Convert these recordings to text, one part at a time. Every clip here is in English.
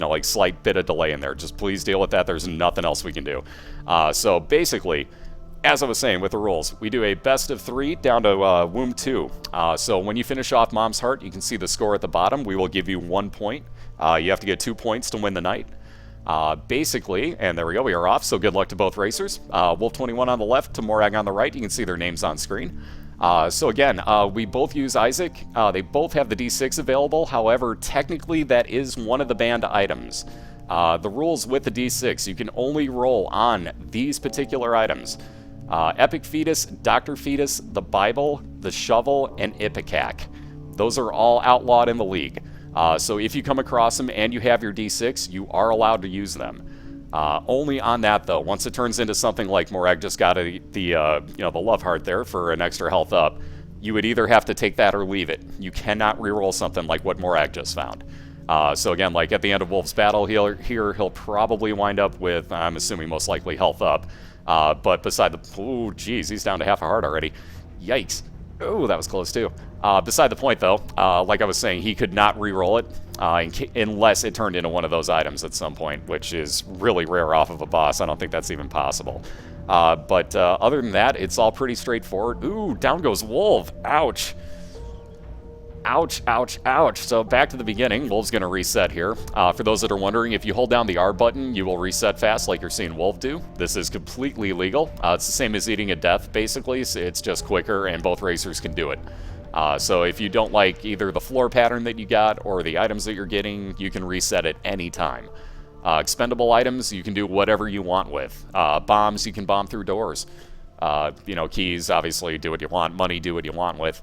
know, like slight bit of delay in there. Just please deal with that. There's nothing else we can do. So basically, as I was saying with the rules, we do a best of 3 down to Wolv21. So when you finish off Mom's Heart, you can see the score at the bottom. We will give you 1 point. You have to get 2 points to win the night. Basically, and there we go, we are off, so good luck to both racers. Wolv21 on the left, TehMorag on the right. You can see their names on screen. So again, we both use Isaac. They both have the D6 available. However, technically that is one of the banned items. The rules with the D6, you can only roll on these particular items. Epic Fetus, Dr. Fetus, the Bible, the Shovel, and Ipecac. Those are all outlawed in the league. So if you come across them and you have your D6, you are allowed to use them. Only on that though. Once it turns into something like Morag just got the love heart there for an extra health up, you would either have to take that or leave it. You cannot reroll something like what Morag just found. So again, like at the end of Wolf's battle he'll probably wind up with, I'm assuming most likely health up. But beside the, ooh, geez, he's down to half a heart already. Yikes. Oh, that was close too. Beside the point though, like I was saying, he could not re-roll it unless it turned into one of those items at some point, which is really rare off of a boss. I don't think that's even possible. But other than that, it's all pretty straightforward. Ooh, down goes Wolv. Ouch. Ouch, ouch, ouch. So back to the beginning. Wolv's going to reset here. For those that are wondering, if you hold down the R button, you will reset fast like you're seeing Wolv do. This is completely legal. It's the same as eating a death, basically. So it's just quicker, and both racers can do it. So if you don't like either the floor pattern that you got or the items that you're getting, you can reset it anytime. Expendable items, you can do whatever you want with. Bombs, you can bomb through doors. Keys, obviously, do what you want. Money, do what you want with.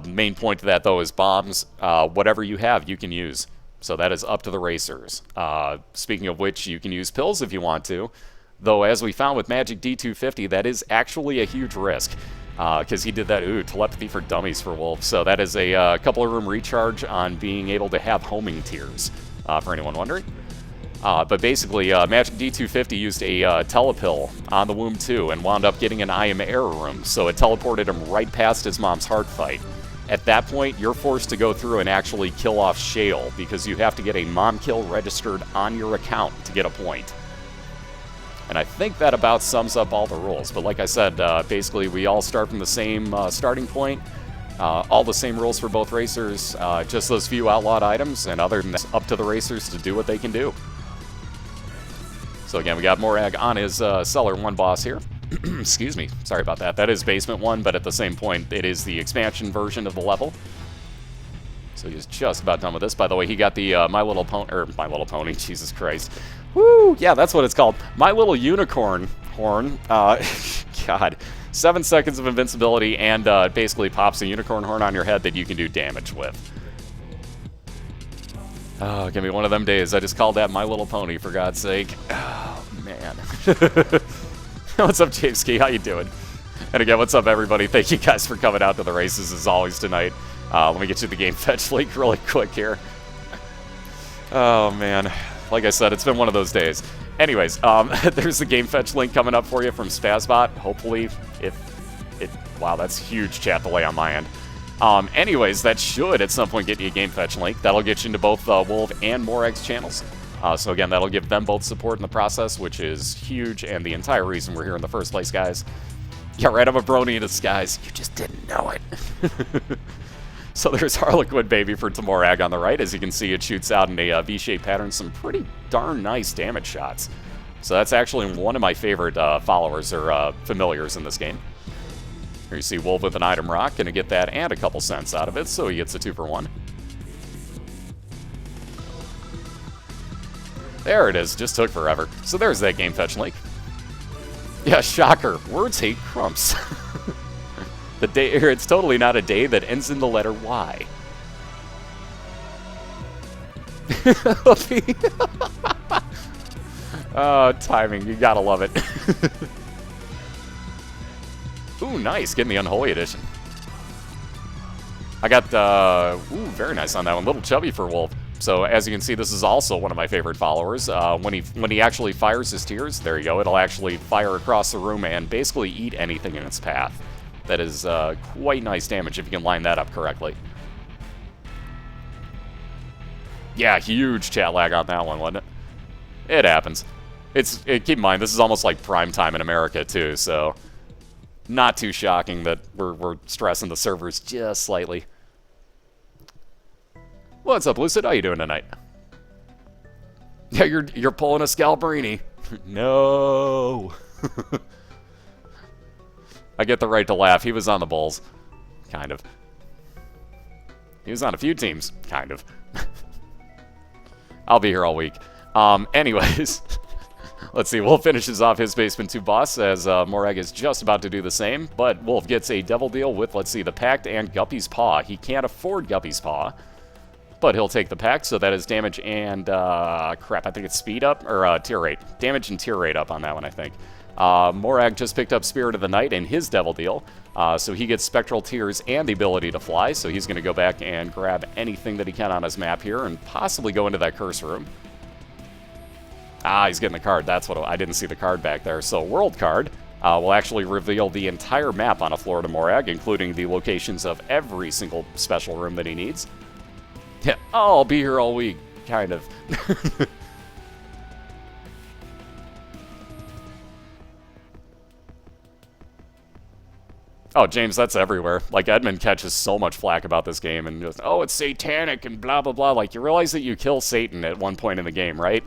Main point to that, though, is bombs. Whatever you have, you can use. So that is up to the racers. Speaking of which, you can use pills if you want to. Though, as we found with Magic D250, that is actually a huge risk. Because he did that, telepathy for dummies for Wolf. So that is a couple of room recharge on being able to have homing tears, for anyone wondering. But basically, Magic D250 used a telepill on the Wolv21 and wound up getting an I am error room, so it teleported him right past his mom's heart fight. At that point, you're forced to go through and actually kill off Shale, because you have to get a mom kill registered on your account to get a point. And I think that about sums up all the rules. But like I said, basically we all start from the same starting point. All the same rules for both racers, just those few outlawed items, and other than that, up to the racers to do what they can do. So again, we got Morag on his Cellar 1 boss here. Excuse me, sorry about that. That is Basement 1, but at the same point, it is the expansion version of the level. So he's just about done with this. By the way, he got the My Little Pony, Jesus Christ. Woo! Yeah, that's what it's called. My Little Unicorn horn. God. 7 seconds of invincibility, and it basically pops a unicorn horn on your head that you can do damage with. Oh, give me one of them days. I just called that My Little Pony, for God's sake. Oh, man. What's up, Jameski? How you doing? And again, what's up, everybody? Thank you guys for coming out to the races, as always, tonight. Let me get you the game fetch link really quick here. Oh, man. Like I said, it's been one of those days. Anyways, there's the game fetch link coming up for you from Spazbot. Hopefully, wow, that's huge chat delay on my end. Anyways, that should at some point get you a game fetch link. That'll get you into both Wolv and Morag's channels. So again, that'll give them both support in the process, which is huge, and the entire reason we're here in the first place, guys. Yeah, right, I'm a brony in disguise. You just didn't know it. So there's Harlequin Baby for TehMorag on the right. As you can see, it shoots out in a V-shaped pattern some pretty darn nice damage shots. So that's actually one of my favorite followers or familiars in this game. Here you see Wolv with an item rock, gonna get that and a couple cents out of it, so he gets a 2-for-1. There it is, just took forever. So there's that game fetch link. Yeah, shocker, words hate crumps. The day, it's totally not a day that ends in the letter Y. Oh, timing, you gotta love it. Ooh, nice, getting the Unholy Edition. I got, ooh, very nice on that one. Little chubby for Wolv. So, as you can see, this is also one of my favorite followers. When he actually fires his tears, there you go, it'll actually fire across the room and basically eat anything in its path. That is quite nice damage if you can line that up correctly. Yeah, huge chat lag on that one, wasn't it? It happens. Keep in mind, this is almost like prime time in America, too, so not too shocking that we're stressing the servers just slightly. What's up, Lucid? How you doing tonight? Yeah, you're pulling a Scalabrini. No. I get the right to laugh. He was on the Bulls. Kind of. He was on a few teams. Kind of. I'll be here all week. Anyways. Let's see. Wolf finishes off his Basement 2 boss as Morag is just about to do the same. But Wolf gets a double deal with, let's see, the Pact and Guppy's Paw. He can't afford Guppy's Paw. But he'll take the Pact, so that is damage and, crap, I think it's speed up, or tear rate. Damage and tear rate up on that one, I think. Morag just picked up Spirit of the Night in his Devil Deal, so he gets Spectral Tears and the ability to fly, so he's going to go back and grab anything that he can on his map here and possibly go into that Curse Room. Ah, he's getting the card. That's what I didn't see the card back there. So World Card will actually reveal the entire map on a floor to Morag, including the locations of every single special room that he needs. Yeah, I'll be here all week, kind of. Oh, James, that's everywhere. Like, Edmund catches so much flack about this game and goes, oh, it's satanic and blah, blah, blah. Like, you realize that you kill Satan at one point in the game, right?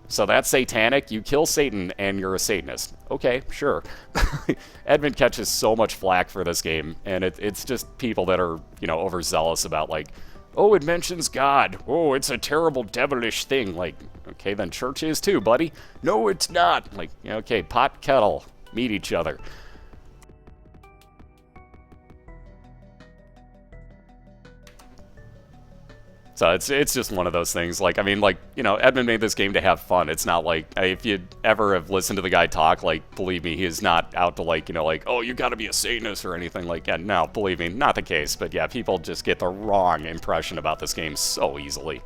So that's satanic. You kill Satan and you're a Satanist. Okay, sure. Edmund catches so much flack for this game, and it's just people that are, you know, overzealous about, like, oh, it mentions God. Oh, it's a terrible devilish thing. Like, okay, then church is too, buddy. No, it's not. Like, okay, pot, kettle, meet each other. So it's just one of those things. Like, I mean, like, you know, Edmund made this game to have fun. It's not like, if you ever have listened to the guy talk, like, believe me, he is not out to, like, you know, like, oh, you gotta be a Satanist or anything like that. No, believe me, not the case. But yeah, people just get the wrong impression about this game so easily.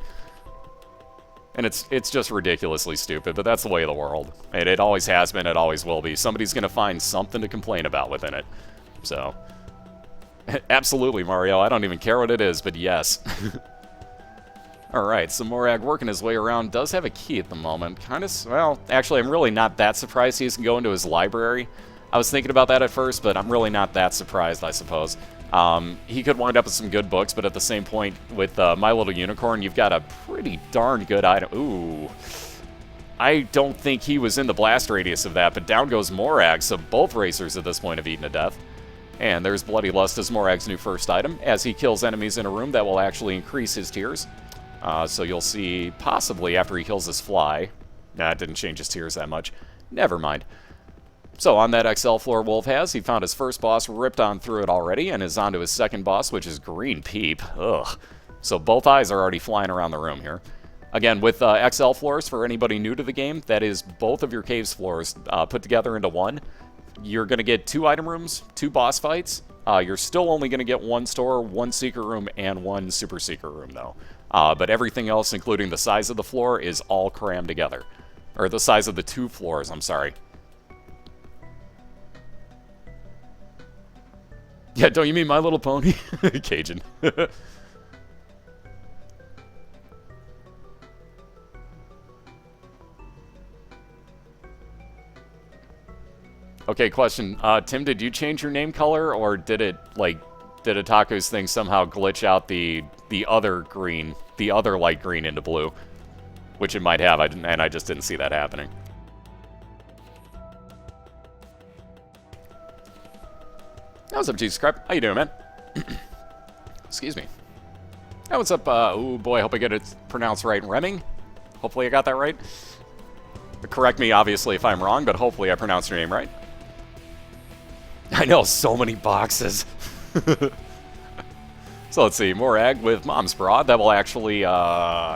And it's just ridiculously stupid, but that's the way of the world. And it always has been, it always will be. Somebody's gonna find something to complain about within it. So, absolutely, Mario. I don't even care what it is, but yes. Alright, so Morag working his way around does have a key at the moment. Kind of, well, actually, I'm really not that surprised he can go into his library. I was thinking about that at first, but I'm really not that surprised, I suppose. He could wind up with some good books, but at the same point, with My Little Unicorn, you've got a pretty darn good item. Ooh. I don't think he was in the blast radius of that, but down goes Morag, so both racers at this point have eaten to death. And there's Bloody Lust as Morag's new first item. As he kills enemies in a room, that will actually increase his tiers. So you'll see, possibly, after he kills this fly. Nah, it didn't change his tiers that much. Never mind. So on that XL floor Wolf has, he found his first boss, ripped on through it already, and is on to his second boss, which is Green Peep. Ugh. So both eyes are already flying around the room here. Again, with XL floors, for anybody new to the game, that is both of your caves floors put together into one. You're going to get 2 item rooms, 2 boss fights. You're still only going to get 1 store, 1 secret room, and 1 super secret room, though. But everything else, including the size of the floor, is all crammed together. Or the size of the 2 floors, I'm sorry. Yeah, don't you mean My Little Pony? Cajun. Okay, question. Tim, did you change your name color, or did it, like, did Otaku's thing somehow glitch out the other green, the other light green into blue? Which it might have, and I just didn't see that happening. What's up, Jesus Crap? How you doing, man? Excuse me. Hey, what's up? Oh boy, I hope I get it pronounced right. Remming? Hopefully I got that right. Correct me, obviously, if I'm wrong, but hopefully I pronounced your name right. I know, so many boxes. So let's see, Morag with Mom's Bra. That will actually,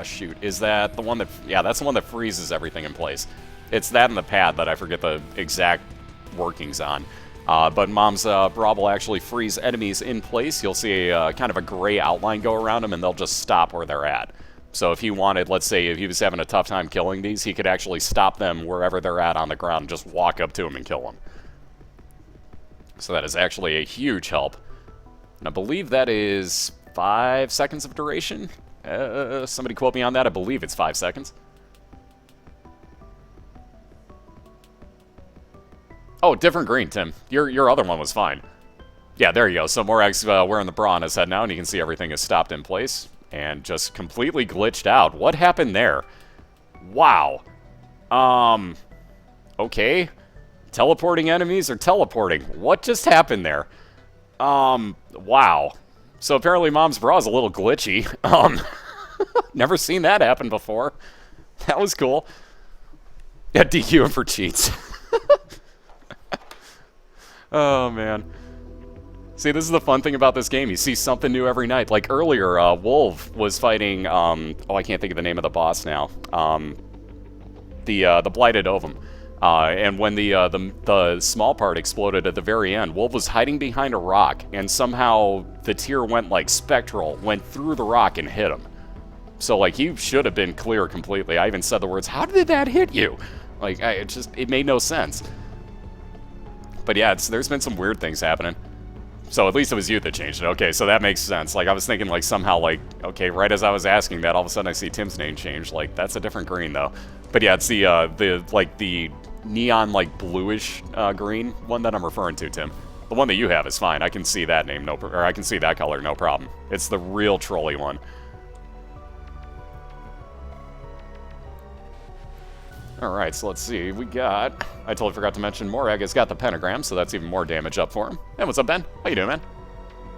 shoot, is that the one that, yeah, that's the one that freezes everything in place. It's that and the pad that I forget the exact workings on. But Mom's Bra will actually freeze enemies in place. You'll see a kind of a gray outline go around them, and they'll just stop where they're at. So if he wanted, let's say, if he was having a tough time killing these, he could actually stop them wherever they're at on the ground and just walk up to them and kill them. So that is actually a huge help. And I believe that is 5 seconds of duration. Somebody quote me on that. I believe it's 5 seconds. Oh, different green, Tim. Your other one was fine. Yeah, there you go. So Morag's wearing the bra on his head now, and you can see everything is stopped in place and just completely glitched out. What happened there? Wow. Okay. Teleporting enemies are teleporting. What just happened there? Wow. So apparently Mom's bra is a little glitchy. Never seen that happen before. That was cool. Yeah, DQ him for cheats. Oh, man. See, this is the fun thing about this game. You see something new every night. Like earlier, Wolv was fighting, oh, I can't think of the name of the boss now. The Blighted Ovum. And when the small part exploded at the very end, Wolv was hiding behind a rock, and somehow the tear went like spectral, went through the rock and hit him. So, like, he should have been clear completely. I even said the words, "How did that hit you?" Like, it made no sense. But yeah, there's been some weird things happening. So at least it was you that changed it. Okay, so that makes sense. Like, I was thinking, like, somehow, like, okay, right as I was asking that, all of a sudden I see Tim's name change. Like, that's a different green, though. But yeah, it's the neon, like, bluish green one that I'm referring to, Tim. The one that you have is fine. I can see that name, or I can see that color, no problem. It's the real trolly one. Alright, so let's see. We got... I totally forgot to mention Morag has got the pentagram, so that's even more damage up for him. Hey, what's up, Ben? How you doing, man?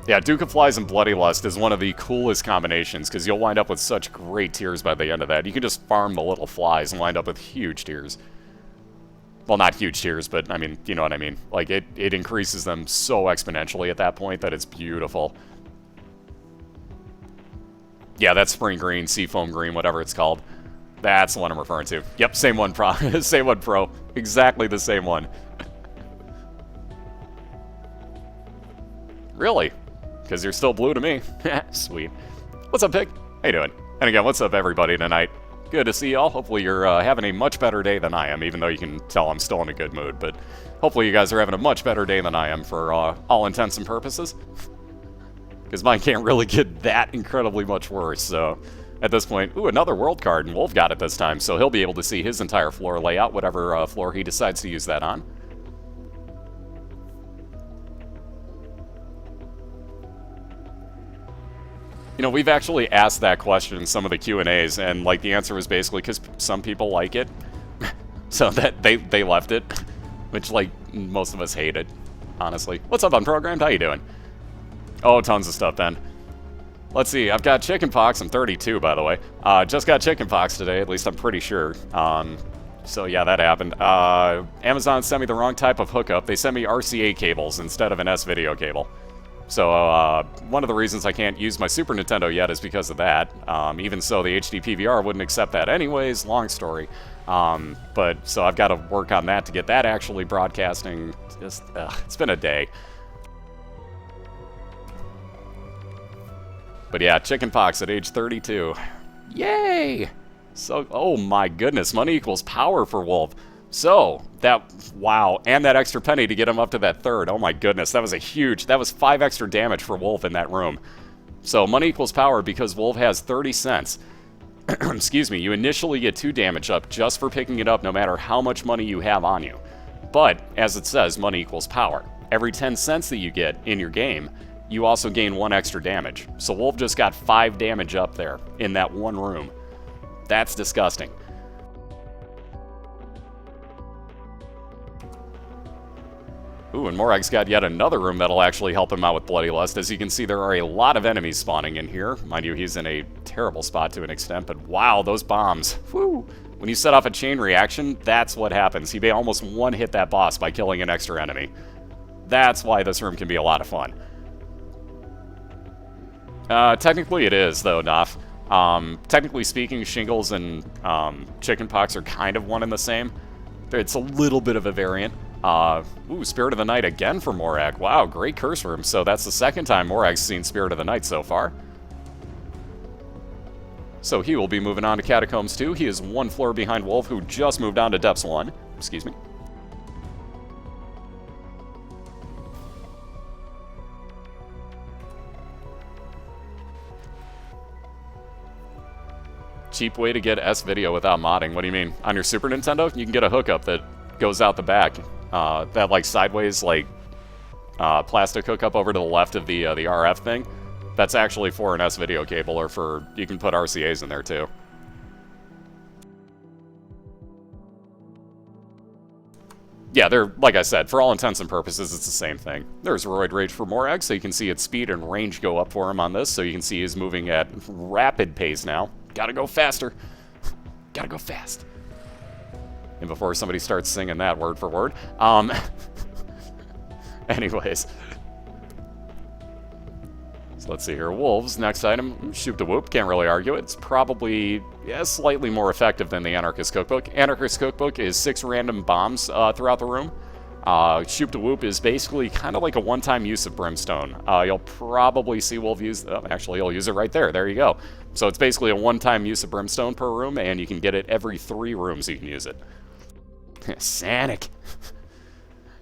Yeah, Duke of Flies and Bloody Lust is one of the coolest combinations, because you'll wind up with such great tears by the end of that. You can just farm the little flies and wind up with huge tears. Well, not huge tears, but, I mean, you know what I mean. Like, it increases them so exponentially at that point that it's beautiful. Yeah, that's Spring Green, Seafoam Green, whatever it's called. That's the one I'm referring to. Yep, same one, Pro. Same one, Pro. Exactly the same one. Really? Because you're still blue to me. Sweet. What's up, Pig? How you doing? And again, what's up, everybody, tonight? Good to see y'all. Hopefully you're having a much better day than I am, even though you can tell I'm still in a good mood. But hopefully you guys are having a much better day than I am for all intents and purposes. Because mine can't really get that incredibly much worse, so... At this point, ooh, another world card, and Wolv got it this time, so he'll be able to see his entire floor layout, whatever floor he decides to use that on. You know, we've actually asked that question in some of the Q&As, and, like, the answer was basically because some people like it, so that they left it, which, like, most of us hate it, honestly. What's up, Unprogrammed? How you doing? Oh, tons of stuff, Ben. Let's see, I've got chickenpox. I'm 32, by the way. Just got chickenpox today, at least I'm pretty sure. So yeah, that happened. Amazon sent me the wrong type of hookup. They sent me RCA cables instead of an S-video cable. So one of the reasons I can't use my Super Nintendo yet is because of that. Even so, the HD PVR wouldn't accept that anyways, long story. But so I've got to work on that to get that actually broadcasting. Just, it's been a day. But yeah, chickenpox at age 32. Yay! So, oh my goodness, money equals power for Wolv. So, wow, and that extra penny to get him up to that third. Oh my goodness, that was 5 extra damage for Wolv in that room. So, money equals power because Wolv has 30 cents. Excuse me, you initially get 2 damage up just for picking it up no matter how much money you have on you. But, as it says, money equals power. Every 10 cents that you get in your game, you also gain 1 extra damage. So Wolv just got 5 damage up there in that one room. That's disgusting. Ooh, and Morag's got yet another room that'll actually help him out with Bloody Lust. As you can see, there are a lot of enemies spawning in here. Mind you, he's in a terrible spot to an extent, but wow, those bombs. Whew. When you set off a chain reaction, that's what happens. He almost one-hit that boss by killing an extra enemy. That's why this room can be a lot of fun. Technically it is, though, Naf. Technically speaking, shingles and chickenpox are kind of one and the same. It's a little bit of a variant. Ooh, Spirit of the Night again for Morag. Wow, great curse room. So that's the second time Morag's seen Spirit of the Night so far. So he will be moving on to Catacombs 2. He is 1 floor behind Wolv, who just moved on to Depths 1. Excuse me. cheap way to get S-Video without modding. What do you mean? On your Super Nintendo, you can get a hookup that goes out the back. That, like, sideways, like, plastic hookup over to the left of the RF thing. That's actually for an S-Video cable, or for... You can put RCAs in there, too. Yeah, they're, like I said, for all intents and purposes, it's the same thing. There's Roid Rage for Morag, so you can see its speed and range go up for him on this, so you can see he's moving at rapid pace now. Gotta go faster. Gotta go fast. And before somebody starts singing that word for word, anyways. So let's see here. Wolves, next item, Shoop the Whoop. Can't really argue it. It's probably, yeah, slightly more effective than the Anarchist Cookbook. Anarchist Cookbook is 6 random bombs throughout the room. Shoop the Whoop is basically kind of like a one-time use of Brimstone. You'll probably see Wolv use... Oh, actually, he'll use it right there. There you go. So it's basically a one-time use of Brimstone per room, and you can get it every 3 rooms you can use it. Sanic.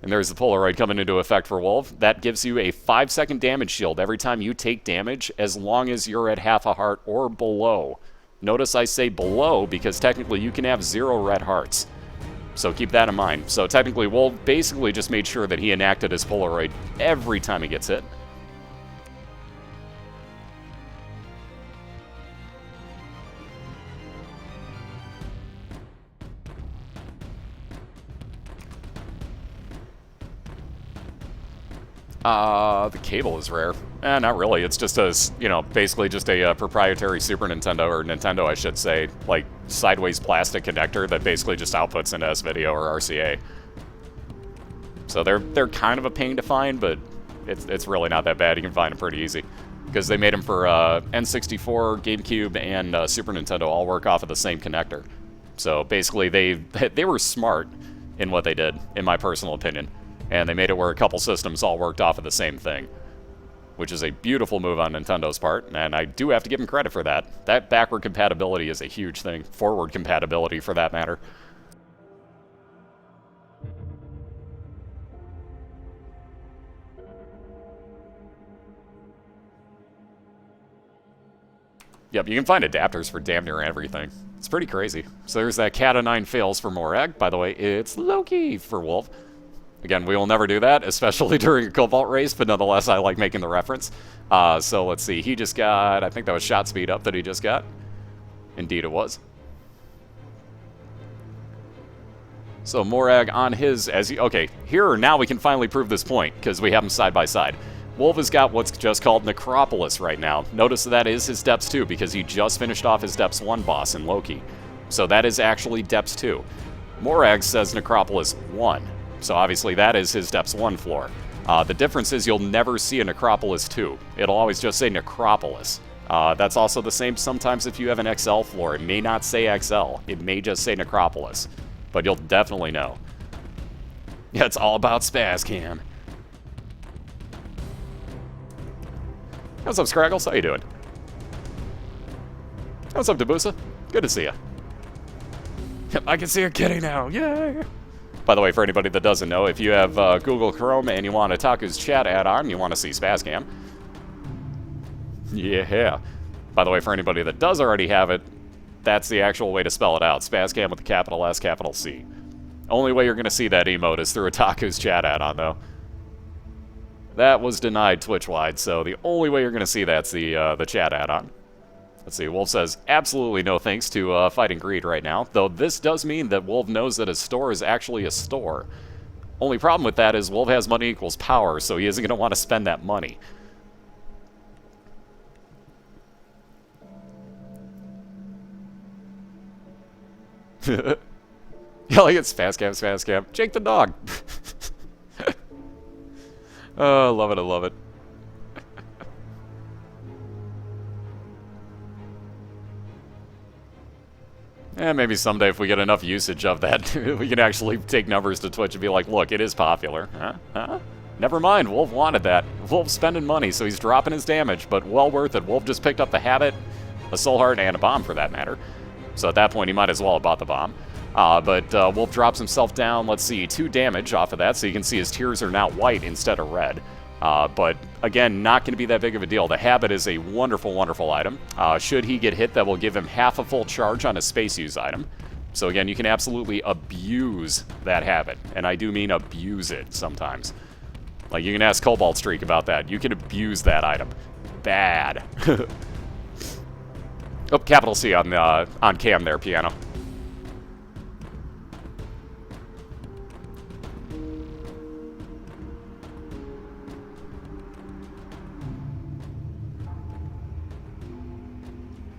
And there's the Polaroid coming into effect for Wolv. That gives you a 5-second damage shield every time you take damage, as long as you're at half a heart or below. Notice I say below, because technically you can have 0 red hearts. So keep that in mind. So technically Wolv basically just made sure that he enacted his Polaroid every time he gets hit. The cable is rare. Not really. It's just a, you know, basically just a proprietary Super Nintendo, or Nintendo, I should say, like, sideways plastic connector that basically just outputs into S-Video or RCA. So they're kind of a pain to find, but it's really not that bad. You can find them pretty easy. Because they made them for N64, GameCube, and Super Nintendo all work off of the same connector. So basically they were smart in what they did, in my personal opinion. And they made it where a couple systems all worked off of the same thing, which is a beautiful move on Nintendo's part, and I do have to give them credit for that. That backward compatibility is a huge thing. Forward compatibility, for that matter. Yep, you can find adapters for damn near everything. It's pretty crazy. So there's that Cat of 9 fails for Morag. By the way, it's Loki for Wolv. Again, we will never do that, especially during a Cobalt race, but nonetheless, I like making the reference. So let's see, he just got, I think that was shot speed up that he just got. Indeed it was. So Morag on his, okay, here, now we can finally prove this point, because we have them side by side. Wolv has got what's just called Necropolis right now. Notice that is his Depths 2, because he just finished off his Depths 1 boss in Loki. So that is actually Depths 2. Morag says Necropolis 1. So obviously that is his Depths 1 floor. The difference is you'll never see a Necropolis 2. It'll always just say Necropolis. That's also the same sometimes if you have an XL floor. It may not say XL. It may just say Necropolis. But you'll definitely know. Yeah, it's all about Spazcam. What's up, Scraggles? How you doing? What's up, Debusa? Good to see you. Yep, I can see your kitty now. Yay! By the way, for anybody that doesn't know, if you have Google Chrome and you want Otaku's chat add-on, you want to see Spazcam. Yeah. By the way, for anybody that does already have it, that's the actual way to spell it out. Spazcam with a capital S, capital C. Only way you're going to see that emote is through Otaku's chat add-on, though. That was denied Twitch-wide, so the only way you're going to see that's the chat add-on. Let's see, Wolv says, absolutely no thanks to Fighting Greed right now, though this does mean that Wolv knows that his store is actually a store. Only problem with that is Wolv has money equals power, so he isn't going to want to spend that money. Yeah, like it's Spazcam. Jake the dog. Oh, I love it, I love it. Maybe someday if we get enough usage of that, we can actually take numbers to Twitch and be like, look, it is popular. Huh? Never mind, Wolv wanted that. Wolv's spending money, so he's dropping his damage, but well worth it. Wolv just picked up the habit, a soul heart, and a bomb for that matter. So at that point, he might as well have bought the bomb. But Wolv drops himself down, let's see, 2 damage off of that, so you can see his tears are now white instead of red. But again, not going to be that big of a deal. The habit is a wonderful, wonderful item. Should he get hit, that will give him half a full charge on a space use item. So again, you can absolutely abuse that habit. And I do mean abuse it sometimes. Like, you can ask Cobalt Streak about that. You can abuse that item. Bad. Oh, capital C on cam there, Piano.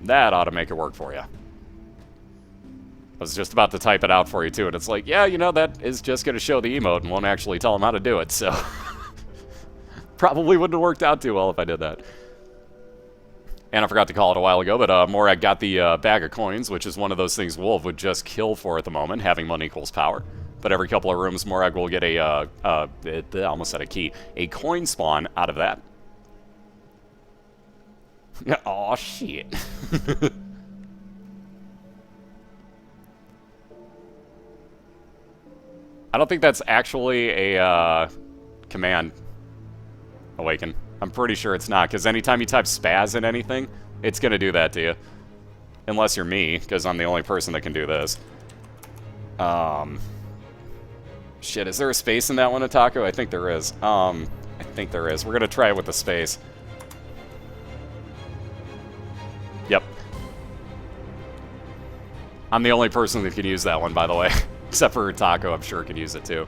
That ought to make it work for you. I was just about to type it out for you, too, and it's like, yeah, you know, that is just going to show the emote and won't actually tell him how to do it, so... Probably wouldn't have worked out too well if I did that. And I forgot to call it a while ago, but Morag got the bag of coins, which is one of those things Wolv would just kill for at the moment, having money equals power. But every couple of rooms, Morag will get I almost said a key, a coin spawn out of that. Aw, shit. I don't think that's actually a command awaken. I'm pretty sure it's not, because anytime you type spaz in anything, it's going to do that to you. Unless you're me, because I'm the only person that can do this. Shit, is there a space in that one, Otaku? I think there is. I think there is. We're going to try it with the space. Yep. I'm the only person that can use that one, by the way. Except for Otaku, I'm sure can use it too.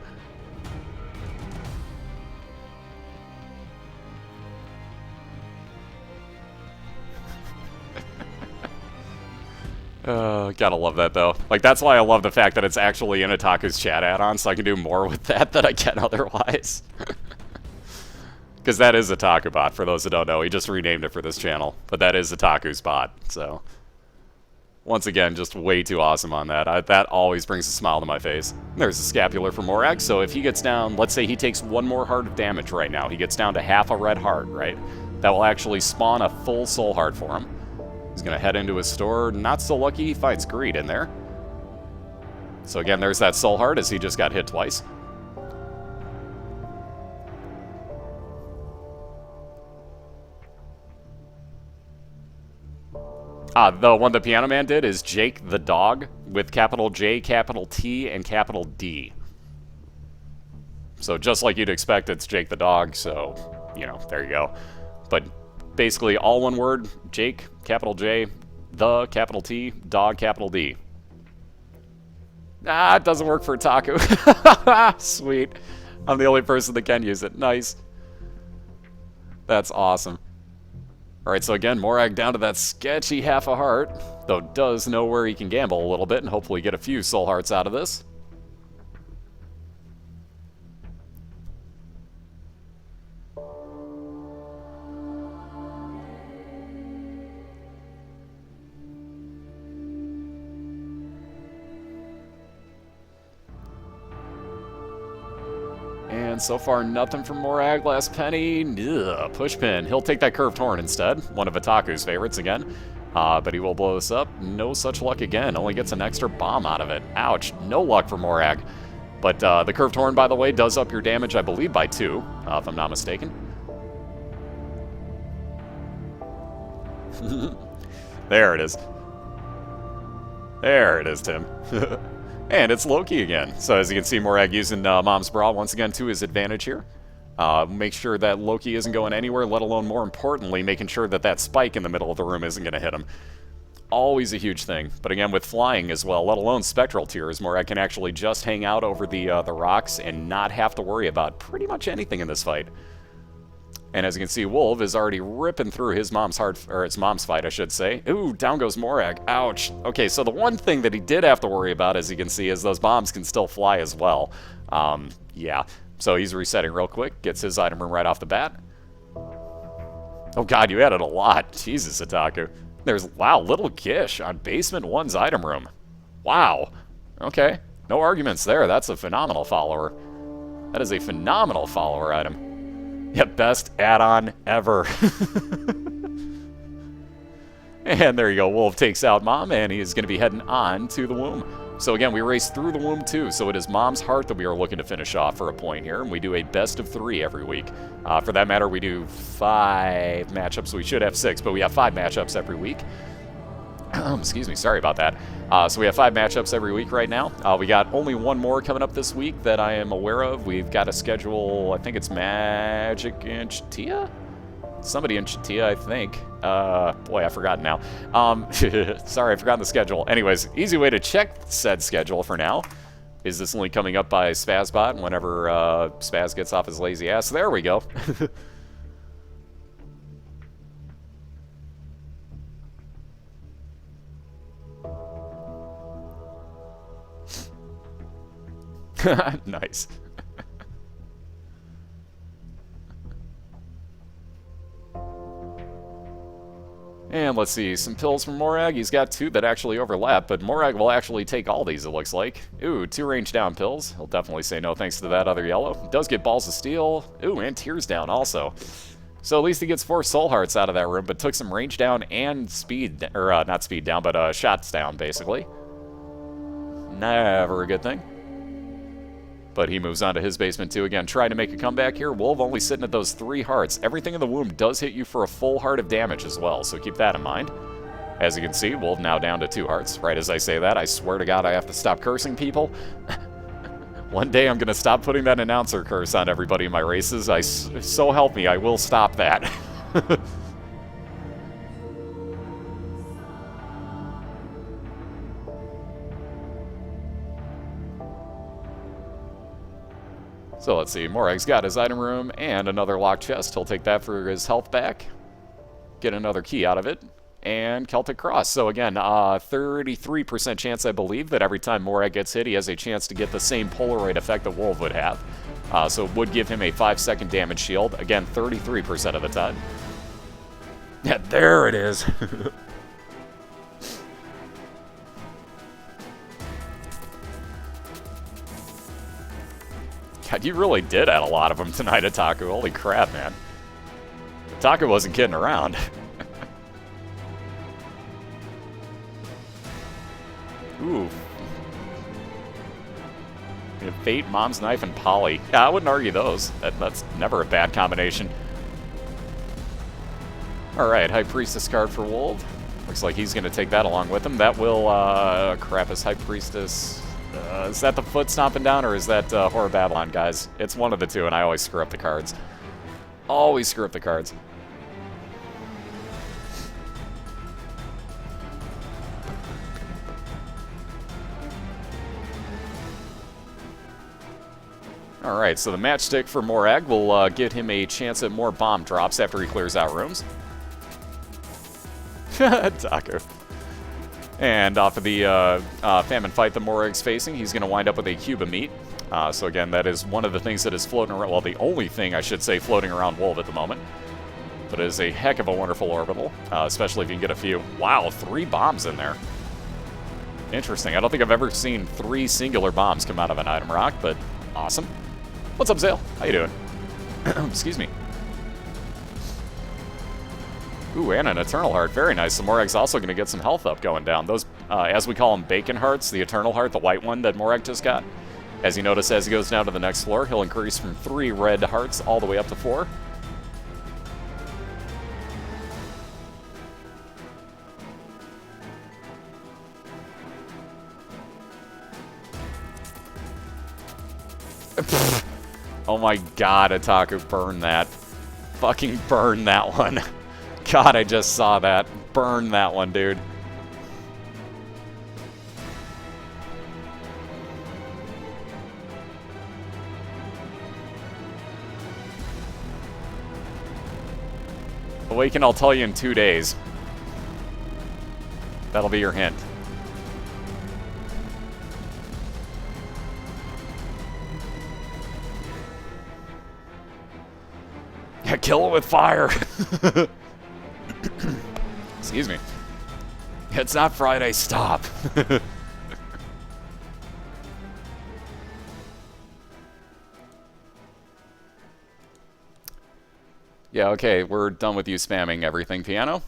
Gotta love that, though. Like, that's why I love the fact that it's actually in Otaku's chat add-on, so I can do more with that than I can otherwise. Because that is Otaku bot, for those that don't know. He just renamed it for this channel. But that is Otaku's bot, so... Once again, just way too awesome on that. That always brings a smile to my face. There's a scapular for Morag, so if he gets down... Let's say he takes one more heart of damage right now. He gets down to half a red heart, right? That will actually spawn a full soul heart for him. He's going to head into his store. Not so lucky, he finds greed in there. So again, there's that soul heart as he just got hit twice. The one the Piano Man did is Jake the Dog with capital J, capital T, and capital D. So just like you'd expect, it's Jake the Dog, so, you know, there you go. But basically all one word, Jake, capital J, the, capital T, dog, capital D. Ah, it doesn't work for Otaku. Sweet. I'm the only person that can use it. Nice. That's awesome. Alright, so again, Morag down to that sketchy half a heart, though does know where he can gamble a little bit and hopefully get a few soul hearts out of this. And so far, nothing from Morag. Last penny. Ugh, pushpin. He'll take that curved horn instead. One of Otaku's favorites again. But he will blow this up. No such luck again. Only gets an extra bomb out of it. Ouch. No luck for Morag. But the curved horn, by the way, does up your damage, I believe, by 2, if I'm not mistaken. There it is. There it is, Tim. And it's Loki again. So as you can see, Morag using Mom's Bra once again to his advantage here. Make sure that Loki isn't going anywhere, let alone, more importantly, making sure that that spike in the middle of the room isn't going to hit him. Always a huge thing. But again, with flying as well, let alone spectral tears, Morag can actually just hang out over the rocks and not have to worry about pretty much anything in this fight. And as you can see, Wolv is already ripping through his mom's heart, or its mom's fight, I should say. Ooh, down goes Morag. Ouch. Okay, so the one thing that he did have to worry about, as you can see, is those bombs can still fly as well. Yeah. So he's resetting real quick, gets his item room right off the bat. Oh god, you added a lot. Jesus, Otaku. There's, wow, Little Gish on Basement 1's item room. Wow. Okay. No arguments there. That's a phenomenal follower. That is a phenomenal follower item. Yeah, best add-on ever. And there you go. Wolv takes out Mom, and he is going to be heading on to the womb. So again, we race through the womb too, so it is Mom's Heart that we are looking to finish off for a point here, and we do a best of 3 every week. For that matter, we do 5 matchups. We should have 6, but we have 5 matchups every week. Excuse me, sorry about that. So we have 5 matchups every week right now. We got only 1 more coming up this week that I am aware of. We've got a schedule, I think it's Magic and Chatia? Somebody in Chatia, I think. Boy, I've forgotten now. Sorry, I've forgotten the schedule. Anyways, easy way to check said schedule for now is this link coming up by Spazbot whenever Spaz gets off his lazy ass. There we go. Nice. And let's see, some pills from Morag. He's got 2 that actually overlap, but Morag will actually take all these, it looks like. Ooh, 2 range down pills. He'll definitely say no thanks to that other yellow. He does get Balls of Steel. Ooh, and Tears down also. So at least he gets 4 Soul Hearts out of that room, but took some range down and speed, or not speed down, but shots down, basically. Never a good thing. But he moves on to his basement too. Again, trying to make a comeback here. Wolv only sitting at those 3 hearts. Everything in the womb does hit you for a full heart of damage as well, so keep that in mind. As you can see, Wolv now down to 2 hearts. Right as I say that, I swear to God I have to stop cursing people. One day I'm going to stop putting that announcer curse on everybody in my races. So help me, I will stop that. So let's see, Morag's got his item room and another locked chest. He'll take that for his health back. Get another key out of it. And Celtic Cross. So again, 33% chance, I believe, that every time Morag gets hit, he has a chance to get the same Polaroid effect that Wolv would have. So it would give him a 5-second damage shield. Again, 33% of the time. Yeah, there it is. God, you really did add a lot of them tonight, Otaku. Holy crap, man. Otaku wasn't kidding around. Ooh. Fate, Mom's Knife, and Polly. Yeah, I wouldn't argue those. That's never a bad combination. Alright, High Priestess card for Wolv. Looks like he's going to take that along with him. That will, crap, his High Priestess... is that the foot stomping down, or is that Horror Babylon, guys? It's one of the two, and I always screw up the cards. Always screw up the cards. Alright, so the matchstick for Morag will get him a chance at more bomb drops after he clears out rooms. Taco. And off of the famine fight that Morag's facing, he's going to wind up with a cube of meat. So again, that is one of the things that is floating around, well, the only thing, I should say, floating around Wolv at the moment. But it is a heck of a wonderful orbital, especially if you can get a few. Wow, 3 bombs in there. Interesting. I don't think I've ever seen 3 singular bombs come out of an item rock, but awesome. What's up, Zale? How you doing? Excuse me. Ooh, and an Eternal Heart. Very nice. So Morag's also going to get some health up going down. Those, as we call them, Bacon Hearts, the Eternal Heart, the white one that Morag just got. As you notice, as he goes down to the next floor, he'll increase from 3 red hearts all the way up to 4. Oh my god, Otaku, burn that. Fucking burn that one. God, I just saw that. Burn that one, dude. Awaken, I'll tell you in 2 days. That'll be your hint. Yeah, kill it with fire. Excuse me. It's not Friday, stop. Yeah, okay, we're done with you spamming everything, Piano.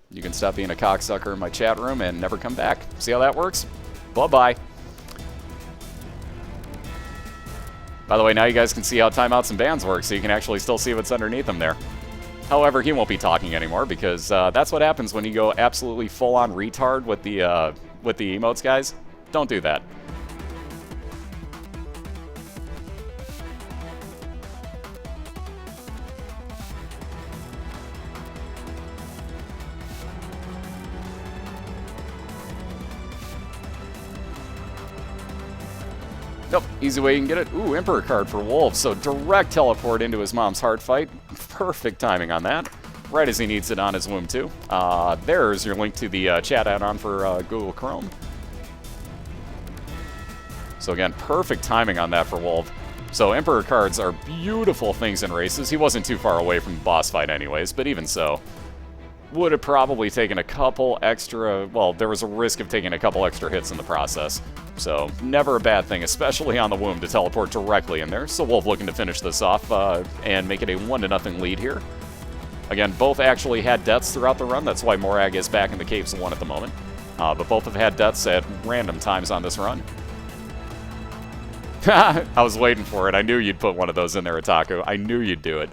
You can stop being a cocksucker in my chat room and never come back. See how that works? Bye-bye. By the way, now you guys can see how timeouts and bans work, so you can actually still see what's underneath them there. However, he won't be talking anymore, because that's what happens when you go absolutely full-on retard with the emotes, guys. Don't do that. Nope, easy way you can get it. Ooh, Emperor card for Wolv, so direct teleport into his mom's heart fight. Perfect timing on that. Right as he needs it on his womb, too. There's your link to the chat add-on for Google Chrome. So again, perfect timing on that for Wolv. So Emperor cards are beautiful things in races. He wasn't too far away from the boss fight anyways, but even so. Would have probably taken a couple extra, well, there was a risk of taking a couple extra hits in the process. So, never a bad thing, especially on the womb, to teleport directly in there. So Wolv looking to finish this off and make it a 1-0 lead here. Again, both actually had deaths throughout the run. That's why Morag is back in the Caves 1 at the moment. But both have had deaths at random times on this run. I was waiting for it. I knew you'd put one of those in there, Otaku. I knew you'd do it.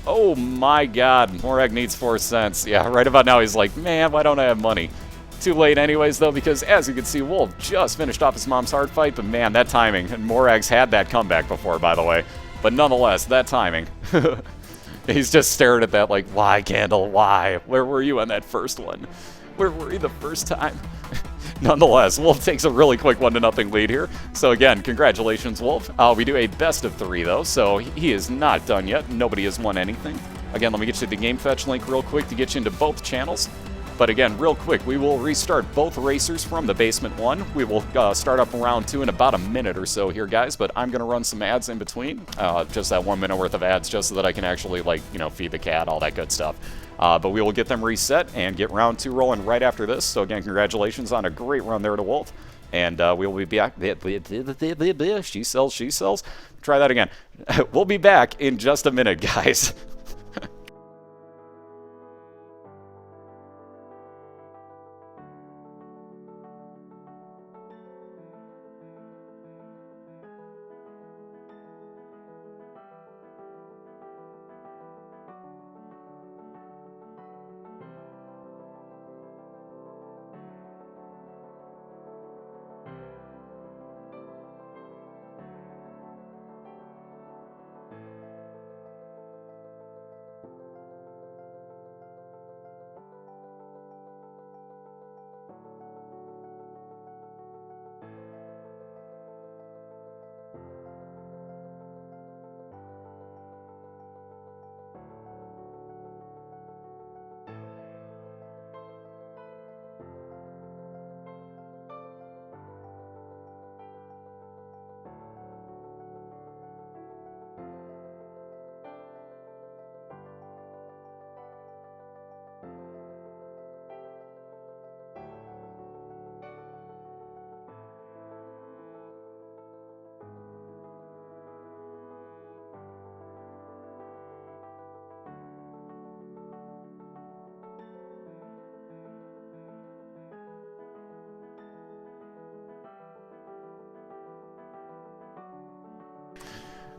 Oh my god, Morag needs 4 cents. Yeah, right about now he's like, man, why don't I have money? Too late anyways, though, because as you can see, Wolv just finished off his mom's hard fight, but man, that timing, and Morag's had that comeback before, by the way, but nonetheless, that timing. He's just staring at that like, why, Candle, why? Where were you on that first one? Where were you the first time? Nonetheless, Wolv takes a really quick 1-0 lead here. So again, congratulations, Wolv. We do a best of 3, though, so he is not done yet. Nobody has won anything. Again, let me get you the Game Fetch link real quick to get you into both channels. But again, real quick, we will restart both racers from the Basement 1. We will start up round 2 in about a minute or so here, guys, but I'm going to run some ads in between. Just that 1 minute worth of ads, just so that I can actually, like, you know, feed the cat, all that good stuff. But we will get them reset and get round 2 rolling right after this. So again, congratulations on a great run there to Wolv. And we will be back. She sells. Try that again. We'll be back in just a minute, guys.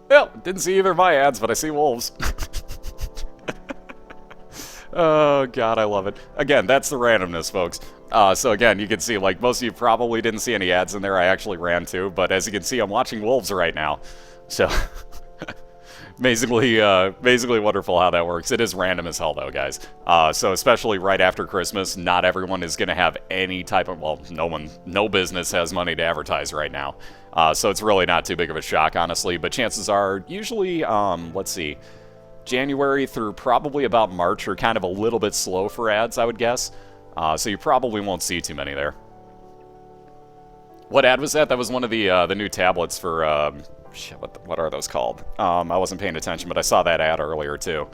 Well, didn't see either of my ads, but I see Wolv's. Oh, God, I love it. Again, that's the randomness, folks. So again, you can see, like, most of you probably didn't see any ads in there. I actually ran too, but as you can see, I'm watching Wolv's right now. So, basically wonderful how that works. It is random as hell, though, guys. So especially right after Christmas, not everyone is going to have any type of, well, no business has money to advertise right now. So it's really not too big of a shock, honestly. But chances are, usually, let's see, January through probably about March are kind of a little bit slow for ads, I would guess. So you probably won't see too many there. What ad was that? That was one of the new tablets for, shit, what are those called? I wasn't paying attention, but I saw that ad earlier, too.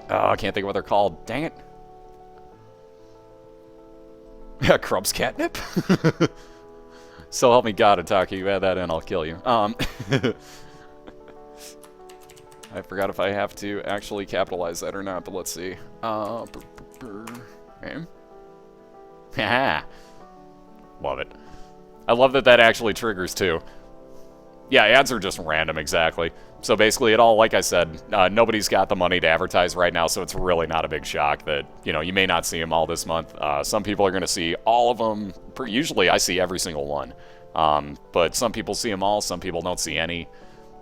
Oh, I can't think of what they're called. Dang it. Yeah, Crumb's catnip? So help me God, Otaku, you add that in, I'll kill you. I forgot if I have to actually capitalize that or not, but let's see. Okay. Haha. Love it. I love that that actually triggers, too. Yeah, ads are just random, exactly. So basically it all, like I said, nobody's got the money to advertise right now, so it's really not a big shock that, you know, you may not see them all this month. Some people are going to see all of them. Usually I see every single one. But some people see them all, some people don't see any.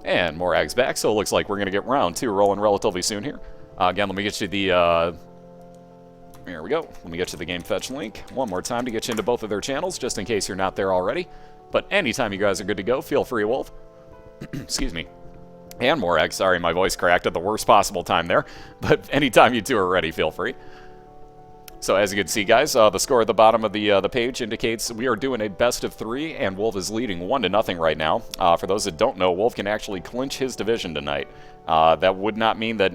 And Morag's back, so it looks like we're going to get round 2 rolling relatively soon here. Again, let me get you the... Here we go. Let me get you the game fetch link one more time to get you into both of their channels, just in case you're not there already. But anytime you guys are good to go, feel free, Wolv. Excuse me. And Morag, sorry, my voice cracked at the worst possible time there. But anytime you two are ready, feel free. So as you can see, guys, the score at the bottom of the page indicates we are doing a best of 3, and Wolv is leading 1-0 right now. For those that don't know, Wolv can actually clinch his division tonight. That would not mean that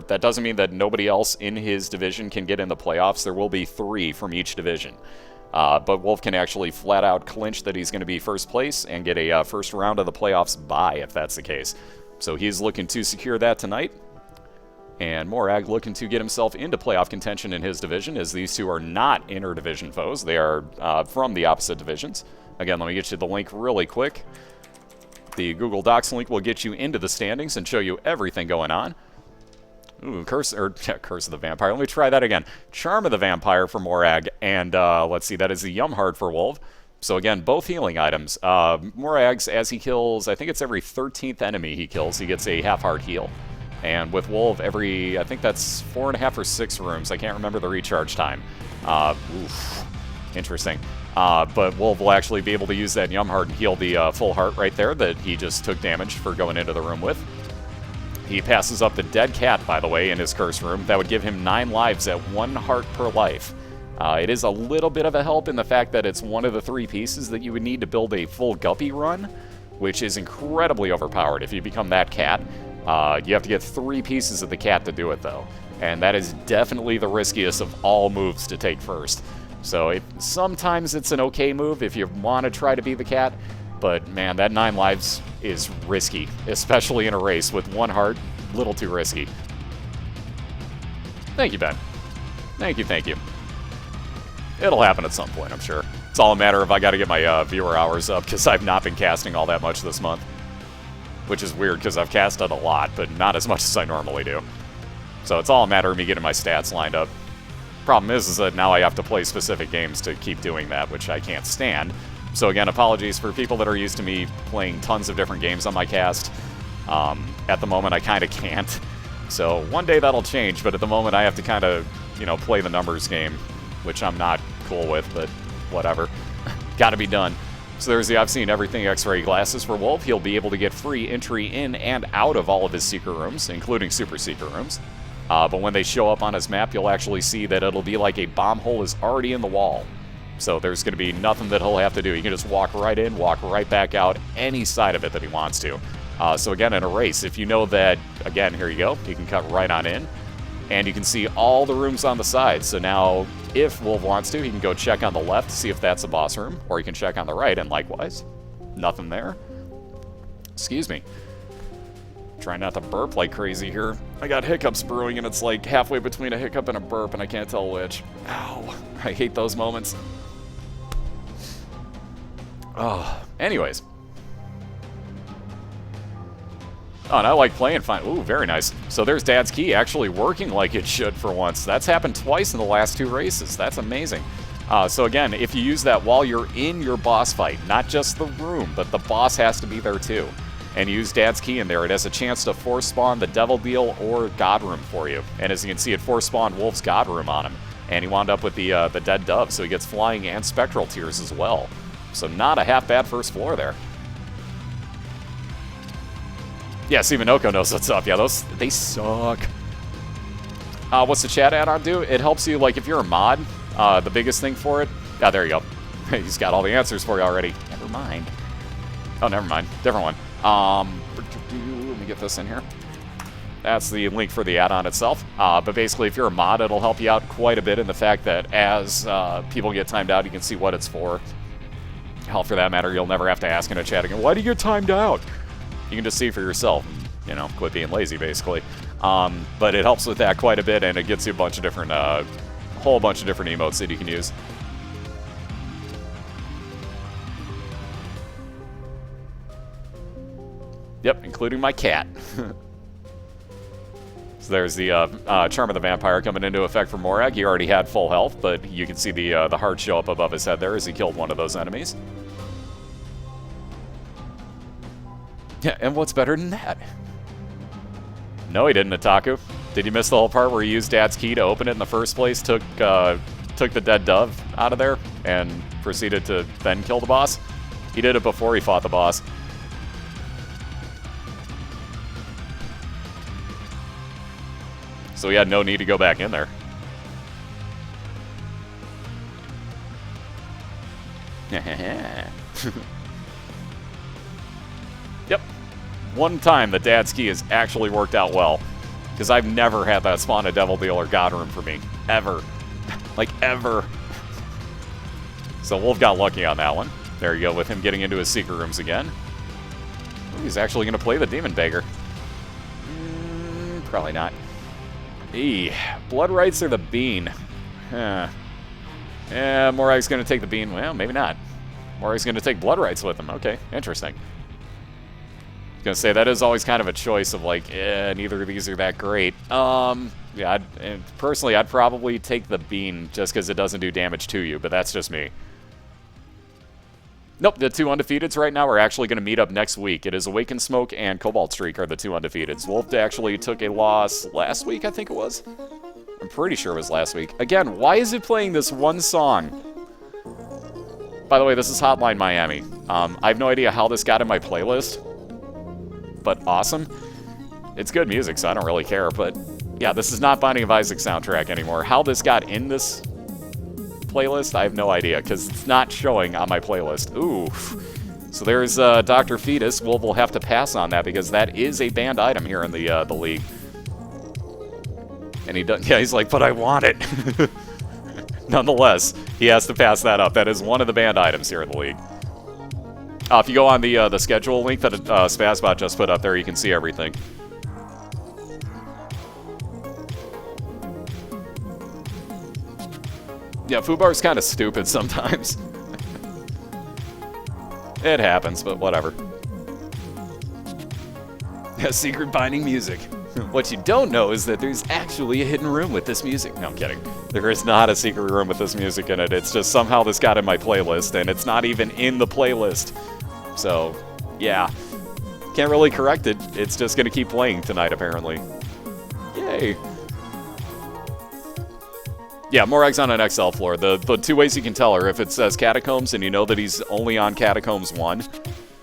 that doesn't mean that nobody else in his division can get in the playoffs. There will be 3 from each division. But Wolv can actually flat out clinch that he's going to be first place and get a first round of the playoffs bye if that's the case. So he's looking to secure that tonight. And Morag looking to get himself into playoff contention in his division, as these two are not inter-division foes. They are from the opposite divisions. Again, let me get you the link really quick. The Google Docs link will get you into the standings and show you everything going on. Ooh, Curse of the Vampire. Let me try that again. Charm of the Vampire for Morag, and let's see, that is the Yumhard for Wolv. So again, both healing items. Morag's, as he kills, I think it's every 13th enemy he kills, he gets a half-heart heal. And with Wolv, every, I think that's 4.5 or 6 rooms. I can't remember the recharge time. Interesting. But Wolv will actually be able to use that Yumhard and heal the full heart right there that he just took damage for going into the room with. He passes up the dead cat, by the way, in his curse room. That would give him 9 lives at 1 heart per life. It is a little bit of a help in the fact that it's one of the 3 pieces that you would need to build a full Guppy run, which is incredibly overpowered if you become that cat. You have to get 3 pieces of the cat to do it, though. And that is definitely the riskiest of all moves to take first. So sometimes it's an okay move if you want to try to be the cat, but man, that 9 lives is risky, especially in a race with 1 heart. A little too risky. Thank you, Ben. Thank you, thank you. It'll happen at some point, I'm sure. It's all a matter of I got to get my viewer hours up, because I've not been casting all that much this month. Which is weird, because I've casted a lot, but not as much as I normally do. So it's all a matter of me getting my stats lined up. Problem is that now I have to play specific games to keep doing that, which I can't stand. So again, apologies for people that are used to me playing tons of different games on my cast. At the moment, I kind of can't. So one day that'll change, but at the moment I have to kind of, you know, play the numbers game, which I'm not cool with, but whatever. Gotta be done. So there's the I've seen everything X-ray glasses for Wolv. He'll be able to get free entry in and out of all of his secret rooms, including super secret rooms. But when they show up on his map, you'll actually see that it'll be like a bomb hole is already in the wall. So there's going to be nothing that he'll have to do. He can just walk right in, walk right back out, any side of it that he wants to. So again, in a race, if you know that, again, here you go, you can cut right on in. And you can see all the rooms on the side. So now, if Wolv wants to, he can go check on the left to see if that's a boss room, or he can check on the right, and likewise, nothing there. Excuse me. Try not to burp like crazy here. I got hiccups brewing, and it's like halfway between a hiccup and a burp, and I can't tell which. Ow. I hate those moments. Oh, anyways. Oh, and I like playing fine. Ooh, very nice. So there's Dad's Key actually working like it should for once. That's happened twice in the last 2 races. That's amazing. So again, if you use that while you're in your boss fight, not just the room, but the boss has to be there too, and use Dad's Key in there, it has a chance to force spawn the Devil Deal or God Room for you. And as you can see, it force spawned Wolv's God Room on him. And he wound up with the Dead Dove, so he gets Flying and Spectral Tears as well. So not a half bad first floor there. Yeah, Steven Oko knows what's up. Yeah, they suck. What's the chat add-on do? It helps you, like, if you're a mod, the biggest thing for it... Ah, there you go. He's got all the answers for you already. Never mind. Oh, never mind. Different one. Let me get this in here. That's the link for the add-on itself. But basically, if you're a mod, it'll help you out quite a bit in the fact that as people get timed out, you can see what it's for. Hell, for that matter, you'll never have to ask in a chat again, why do you get timed out? You can just see for yourself, you know, quit being lazy, basically. But it helps with that quite a bit, and it gets you a bunch of different, whole bunch of different emotes that you can use. Yep, including my cat. So there's the Charm of the Vampire coming into effect for Morag. He already had full health, but you can see the heart show up above his head there as he killed one of those enemies. Yeah, and what's better than that? No, he didn't, Otaku. Did you miss the whole part where he used Dad's key to open it in the first place, took the dead dove out of there, and proceeded to then kill the boss? He did it before he fought the boss. So he had no need to go back in there. Yep. One time the Dad's key has actually worked out well. Because I've never had that spawn a Devil Deal or God Room for me. Ever. Like, ever. So Wolf got lucky on that one. There you go, with him getting into his secret rooms again. Ooh, he's actually going to play the Demon Beggar. Probably not. Blood Rights or the Bean? Yeah, Morag's going to take the Bean. Well, maybe not. Morag's going to take Blood Rights with him. Okay, interesting. I was going to say, that is always kind of a choice of like, neither of these are that great. Yeah, personally, I'd probably take the Bean just because it doesn't do damage to you, but that's just me. Nope, the two undefeateds right now are actually going to meet up next week. It is Awakened Smoke and Cobalt Streak are the two undefeateds. Wolf actually took a loss last week, I think it was. I'm pretty sure it was last week. Again, why is it playing this one song? By the way, this is Hotline Miami. I have no idea how this got in my playlist, but awesome. It's good music, so I don't really care, but yeah, this is not Binding of Isaac soundtrack anymore. How this got in this playlist, I have no idea, because it's not showing on my playlist. Ooh. So there's Dr. Fetus. We'll have to pass on that, because that is a banned item here in the league. And he does, yeah, he's like, but I want it. Nonetheless, he has to pass that up. That is one of the banned items here in the league. If you go on the schedule link that Spazbot just put up there, you can see everything. Yeah, Fubar's kind of stupid sometimes. It happens, but whatever. Yeah, secret binding music. What you don't know is that there's actually a hidden room with this music. No, I'm kidding. There is not a secret room with this music in it. It's just somehow this got in my playlist, and it's not even in the playlist. So, yeah. Can't really correct it. It's just going to keep playing tonight, apparently. Yay. Yeah, Morag's on an XL floor. The two ways you can tell are if it says Catacombs and you know that he's only on Catacombs 1,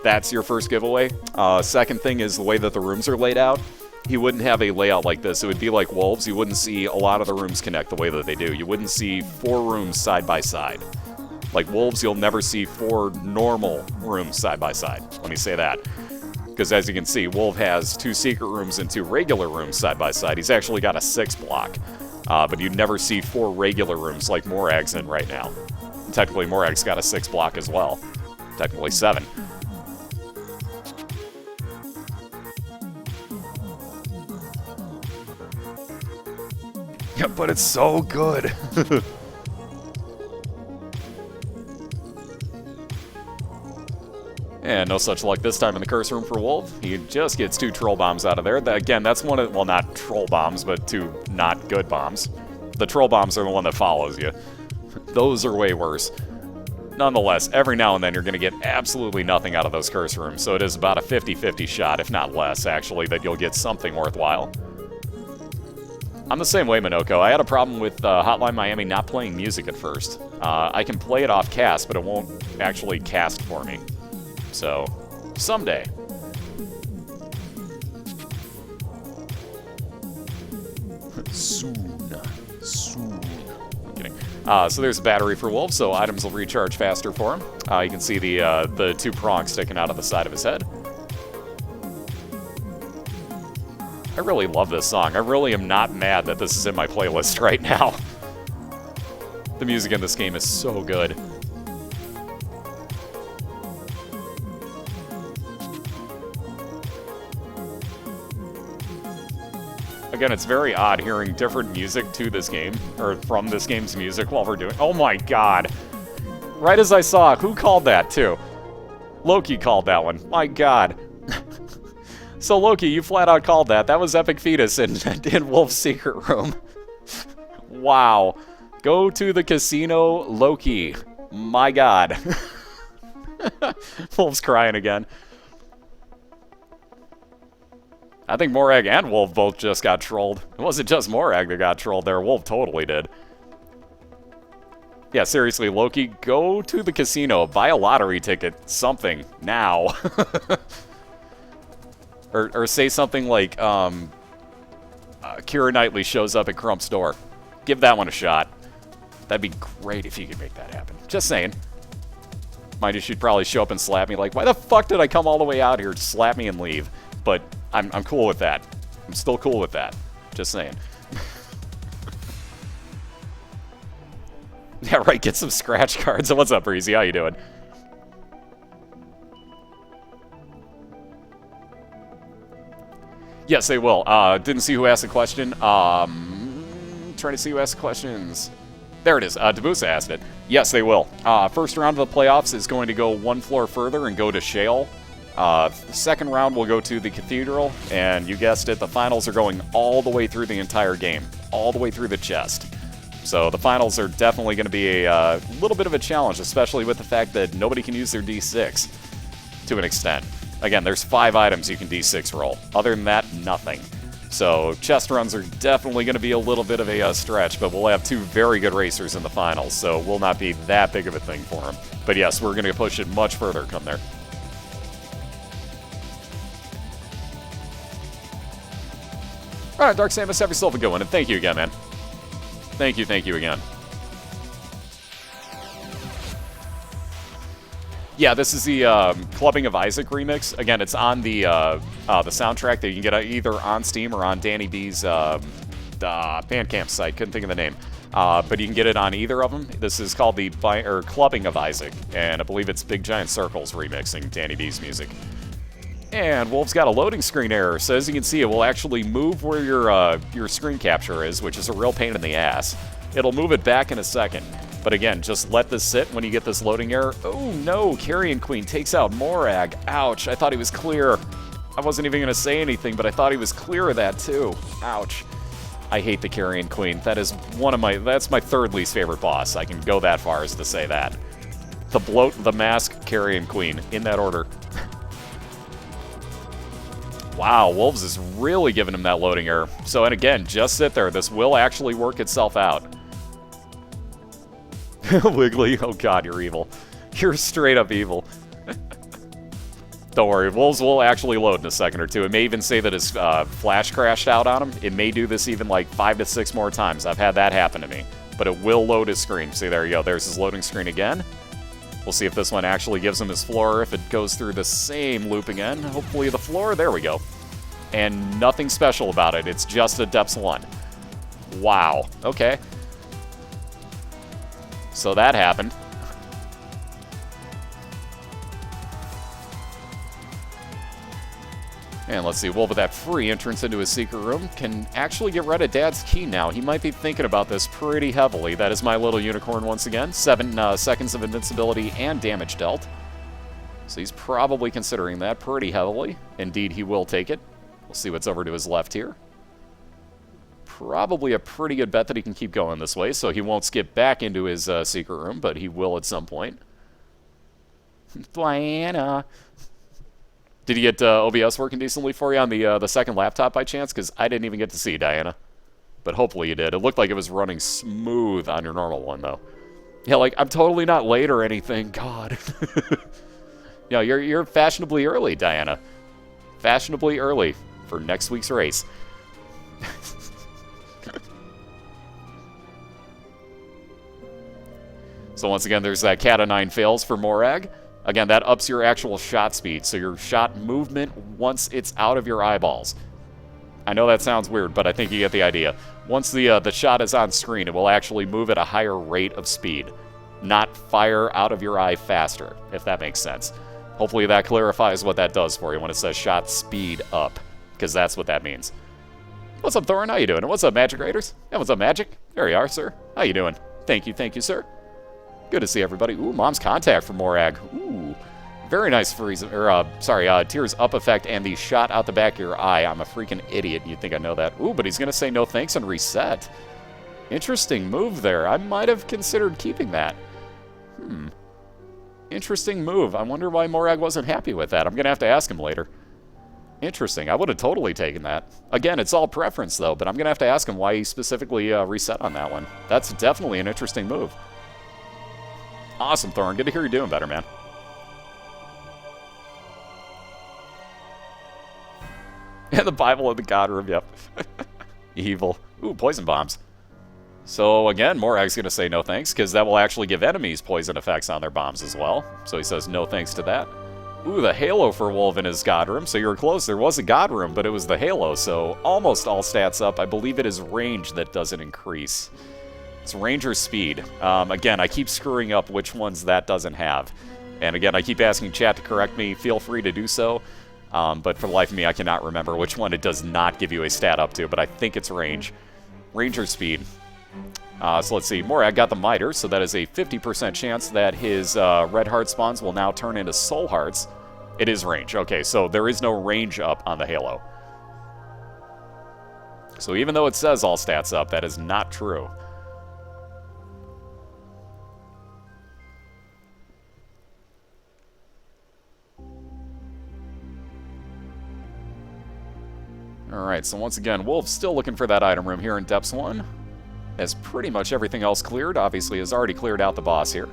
that's your first giveaway. Second thing is the way that the rooms are laid out. He wouldn't have a layout like this. It would be like Wolves. You wouldn't see a lot of the rooms connect the way that they do. You wouldn't see 4 rooms side by side. Like Wolves, you'll never see 4 normal rooms side by side. Let me say that. Because as you can see, Wolf has 2 secret rooms and 2 regular rooms side by side. He's actually got a 6 block. But you'd never see 4 regular rooms like Morag's in right now. And technically, Morag's got a 6 block as well. Technically 7. Yeah, but it's so good. And no such luck this time in the curse room for Wolf. He just gets 2 troll bombs out of there. Again, that's one of, well, not troll bombs, but 2 not good bombs. The troll bombs are the one that follows you. Those are way worse. Nonetheless, every now and then you're going to get absolutely nothing out of those curse rooms, so it is about a 50-50 shot, if not less, actually, that you'll get something worthwhile. I'm the same way, Minoko. I had a problem with Hotline Miami not playing music at first. I can play it off cast, but it won't actually cast for me. So, someday. Soon. I'm kidding. So there's a battery for Wolf, so items will recharge faster for him. You can see the 2 prongs sticking out of the side of his head. I really love this song. I really am not mad that this is in my playlist right now. The music in this game is so good. Again, it's very odd hearing different music to this game, or from this game's music while we're doing... Oh my god! Right as I saw, who called that too? Loki called that one. My god. So, Loki, you flat out called that. That was Epic Fetus in Wolf's secret room. Wow. Go to the casino, Loki. My god. Wolf's crying again. I think Morag and Wolv both just got trolled. It wasn't just Morag that got trolled there. Wolv totally did. Yeah, seriously, Loki, go to the casino. Buy a lottery ticket. Something. Now. or say something like, Keira Knightley shows up at Crump's door. Give that one a shot. That'd be great if you could make that happen. Just saying. Mind you, she'd probably show up and slap me like, why the fuck did I come all the way out here to slap me and leave? But I'm cool with that. I'm still cool with that. Just saying. Yeah, right, get some scratch cards. What's up, Breezy? How you doing? Yes, they will. Didn't see who asked the question. Trying to see who asked the questions. There it is. Dabusa asked it. Yes, they will. First round of the playoffs is going to go one floor further and go to Shale. The second round will go to the Cathedral, and you guessed it, the finals are going all the way through the entire game, all the way through the chest. So the finals are definitely going to be a little bit of a challenge, especially with the fact that nobody can use their D6 to an extent. Again, there's 5 items you can D6 roll. Other than that, nothing. So chest runs are definitely going to be a little bit of a stretch, but we'll have 2 very good racers in the finals, so it will not be that big of a thing for them. But yes, we're going to push it much further come there. Alright, Dark Samus, have yourself a good one, and thank you again, man. Thank you again. Yeah, this is the Clubbing of Isaac remix. Again, it's on the soundtrack that you can get either on Steam or on Danny B's Bandcamp site. Couldn't think of the name. But you can get it on either of them. This is called the Clubbing of Isaac, and I believe it's Big Giant Circles remixing Danny B's music. And Wolf's got a loading screen error, so as you can see, it will actually move where your screen capture is, which is a real pain in the ass. It'll move it back in a second. But again, just let this sit when you get this loading error. Oh no, Carrion Queen takes out Morag. Ouch, I thought he was clear. I wasn't even going to say anything, but I thought he was clear of that too. Ouch. I hate the Carrion Queen. That is that's my 3rd least favorite boss. I can go that far as to say that. The Bloat, the Mask, Carrion Queen, in that order. Wow, Wolves is really giving him that loading error. So, and again, just sit there. This will actually work itself out. Wiggly, oh god, you're evil. You're straight up evil. Don't worry, Wolves will actually load in a second or two. It may even say that his flash crashed out on him. It may do this even like 5 to 6 more times. I've had that happen to me. But it will load his screen. See, there you go. There's his loading screen again. We'll see if this one actually gives him his floor, if it goes through the same loop again. Hopefully the floor, there we go. And nothing special about it, it's just a Depths 1. Wow, okay. So that happened. And let's see, Wolf with that free entrance into his secret room can actually get rid of Dad's key now. He might be thinking about this pretty heavily. That is my little unicorn once again. 7 seconds of invincibility and damage dealt. So he's probably considering that pretty heavily. Indeed, he will take it. We'll see what's over to his left here. Probably a pretty good bet that he can keep going this way, so he won't skip back into his secret room, but he will at some point. Diana. Did you get OBS working decently for you on the second laptop by chance? Because I didn't even get to see Diana. But hopefully you did. It looked like it was running smooth on your normal one, though. Yeah, like, I'm totally not late or anything. God. Yeah, you're fashionably early, Diana. Fashionably early for next week's race. So once again, there's that cat of 9 fails for Morag. Again, that ups your actual shot speed, so your shot movement once it's out of your eyeballs. I know that sounds weird, but I think you get the idea. Once the shot is on screen, it will actually move at a higher rate of speed, not fire out of your eye faster, if that makes sense. Hopefully that clarifies what that does for you when it says shot speed up, because that's what that means. What's up, Thorin? How you doing? And what's up, Magic Raiders? Yeah, what's up, Magic? There you are, sir. How you doing? Thank you, sir. Good to see everybody. Ooh, Mom's Contact for Morag. Ooh, Very nice freeze, or, tears up effect and the shot out the back of your eye. I'm a freaking idiot. You'd think I know that. Ooh, but he's going to say no thanks and reset. Interesting move there. I might have considered keeping that. Interesting move. I wonder why Morag wasn't happy with that. I'm going to have to ask him later. Interesting. I would have totally taken that. Again, it's all preference, though, but I'm going to have to ask him why he specifically reset on that one. That's definitely an interesting move. Awesome, Thorin. Good to hear you're doing better, man. And the Bible of the God Room, yep. Evil. Ooh, poison bombs. So again, Morag's going to say no thanks, because that will actually give enemies poison effects on their bombs as well. So he says no thanks to that. Ooh, the Halo for Wolv in his God Room. So you were close. There was a God Room, but it was the Halo. So almost all stats up. I believe it is range that doesn't increase. It's range or speed. Again, I keep screwing up which ones that doesn't have. And again, I keep asking chat to correct me. Feel free to do so. But for the life of me, I cannot remember which one it does not give you a stat up to. But I think it's range. Range or speed. So let's see. Morag got the Miter, so that is a 50% chance that his red heart spawns will now turn into soul hearts. It is range. Okay, so there is no range up on the Halo. So even though it says all stats up, that is not true. Alright, so once again, Wolv's still looking for that item room here in Depths 1. Has pretty much everything else cleared. Obviously has already cleared out the boss here.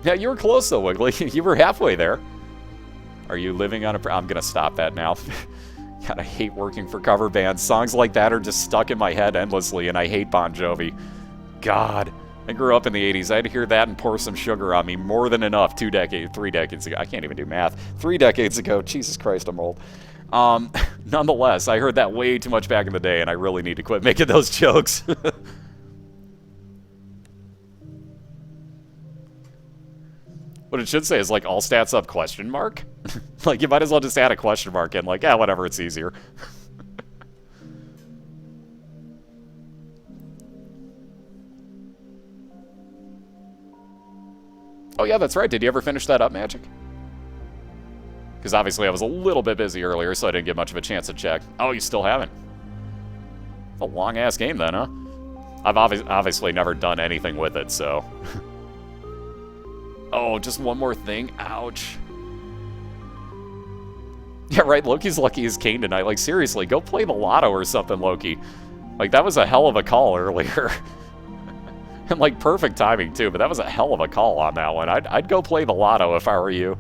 Yeah, you were close though, Wiggly. You were halfway there. Are you living on a... I'm gonna stop that now. God, I hate working for cover bands. Songs like that are just stuck in my head endlessly, and I hate Bon Jovi. God. I grew up in the 80s. I had to hear that and Pour Some Sugar on Me more than enough 3 decades ago. I can't even do math. 3 decades ago. Jesus Christ, I'm old. Nonetheless, I heard that way too much back in the day, and I really need to quit making those jokes. What it should say is, like, all stats up question mark? Like, you might as well just add a question mark in, like, yeah, whatever, it's easier. Oh, yeah, that's right. Did you ever finish that up, Magic? Because obviously I was a little bit busy earlier, so I didn't get much of a chance to check. Oh, you still haven't? A long-ass game then, huh? I've obviously never done anything with it, so... Oh, just one more thing? Ouch. Yeah, right, Loki's lucky as Kane tonight. Like, seriously, go play the lotto or something, Loki. Like, that was a hell of a call earlier. And, like, perfect timing, too, but that was a hell of a call on that one. I'd go play the lotto if I were you.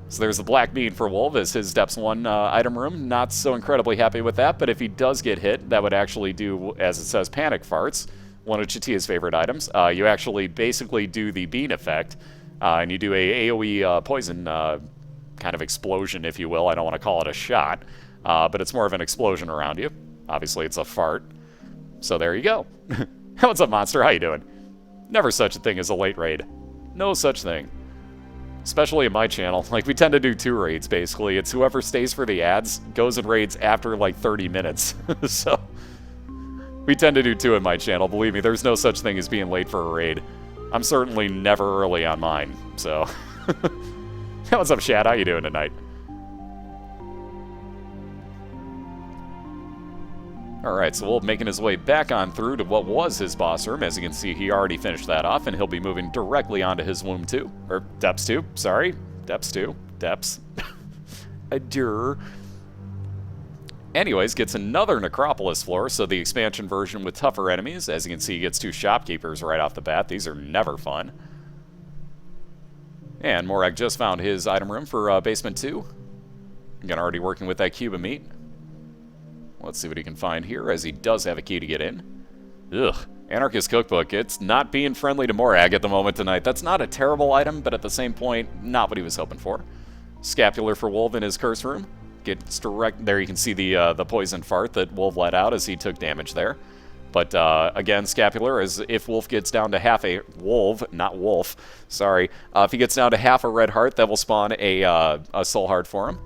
So there's the Black Bean for Wolv as his Depths 1 item room. Not so incredibly happy with that, but if he does get hit, that would actually do, as it says, Panic Farts, one of Chatia's favorite items. You actually basically do the bean effect, and you do a AoE poison kind of explosion, if you will. I don't want to call it a shot, but it's more of an explosion around you. Obviously, it's a fart. So there you go. What's up, Monster? How you doing? Never such a thing as a late raid. No such thing. Especially in my channel. Like, we tend to do 2 raids, basically. It's whoever stays for the ads goes and raids after, like, 30 minutes. So, we tend to do 2 in my channel. Believe me, there's no such thing as being late for a raid. I'm certainly never early on mine, so... What's up, Shad? How you doing tonight? Alright, so Wolv making his way back on through to what was his boss room. As you can see, he already finished that off, and he'll be moving directly onto his Womb 2. Or, Depths 2, sorry. Depths 2. Depths. Adure. Anyways, gets another Necropolis floor, so the expansion version with tougher enemies. As you can see, he gets 2 shopkeepers right off the bat. These are never fun. And Morag just found his item room for Basement 2. Again, already working with that cube of meat. Let's see what he can find here, as he does have a key to get in. Ugh. Anarchist Cookbook. It's not being friendly to Morag at the moment tonight. That's not a terrible item, but at the same point, not what he was hoping for. Scapular for Wolv in his curse room. Gets direct... There you can see the poison fart that Wolv let out as he took damage there. But, again, Scapular, as if Wolf gets down to half a... Wolv, not Wolf. Sorry. If he gets down to half a red heart, that will spawn a soul heart for him.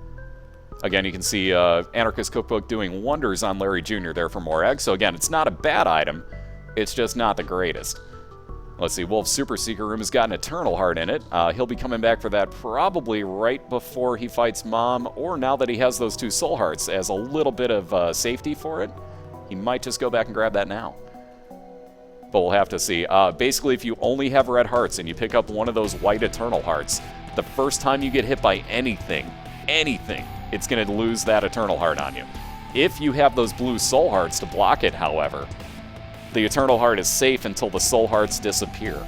Again, you can see Anarchist Cookbook doing wonders on Larry Jr. there for Morag. So again, it's not a bad item. It's just not the greatest. Let's see, Wolf's Super Secret Room has got an Eternal Heart in it. He'll be coming back for that probably right before he fights Mom, or now that he has those 2 Soul Hearts as a little bit of safety for it. He might just go back and grab that now. But we'll have to see. Basically, if you only have red hearts and you pick up one of those white Eternal Hearts, the first time you get hit by anything, it's going to lose that Eternal Heart on you. If you have those blue Soul Hearts to block it, however, the Eternal Heart is safe until the Soul Hearts disappear.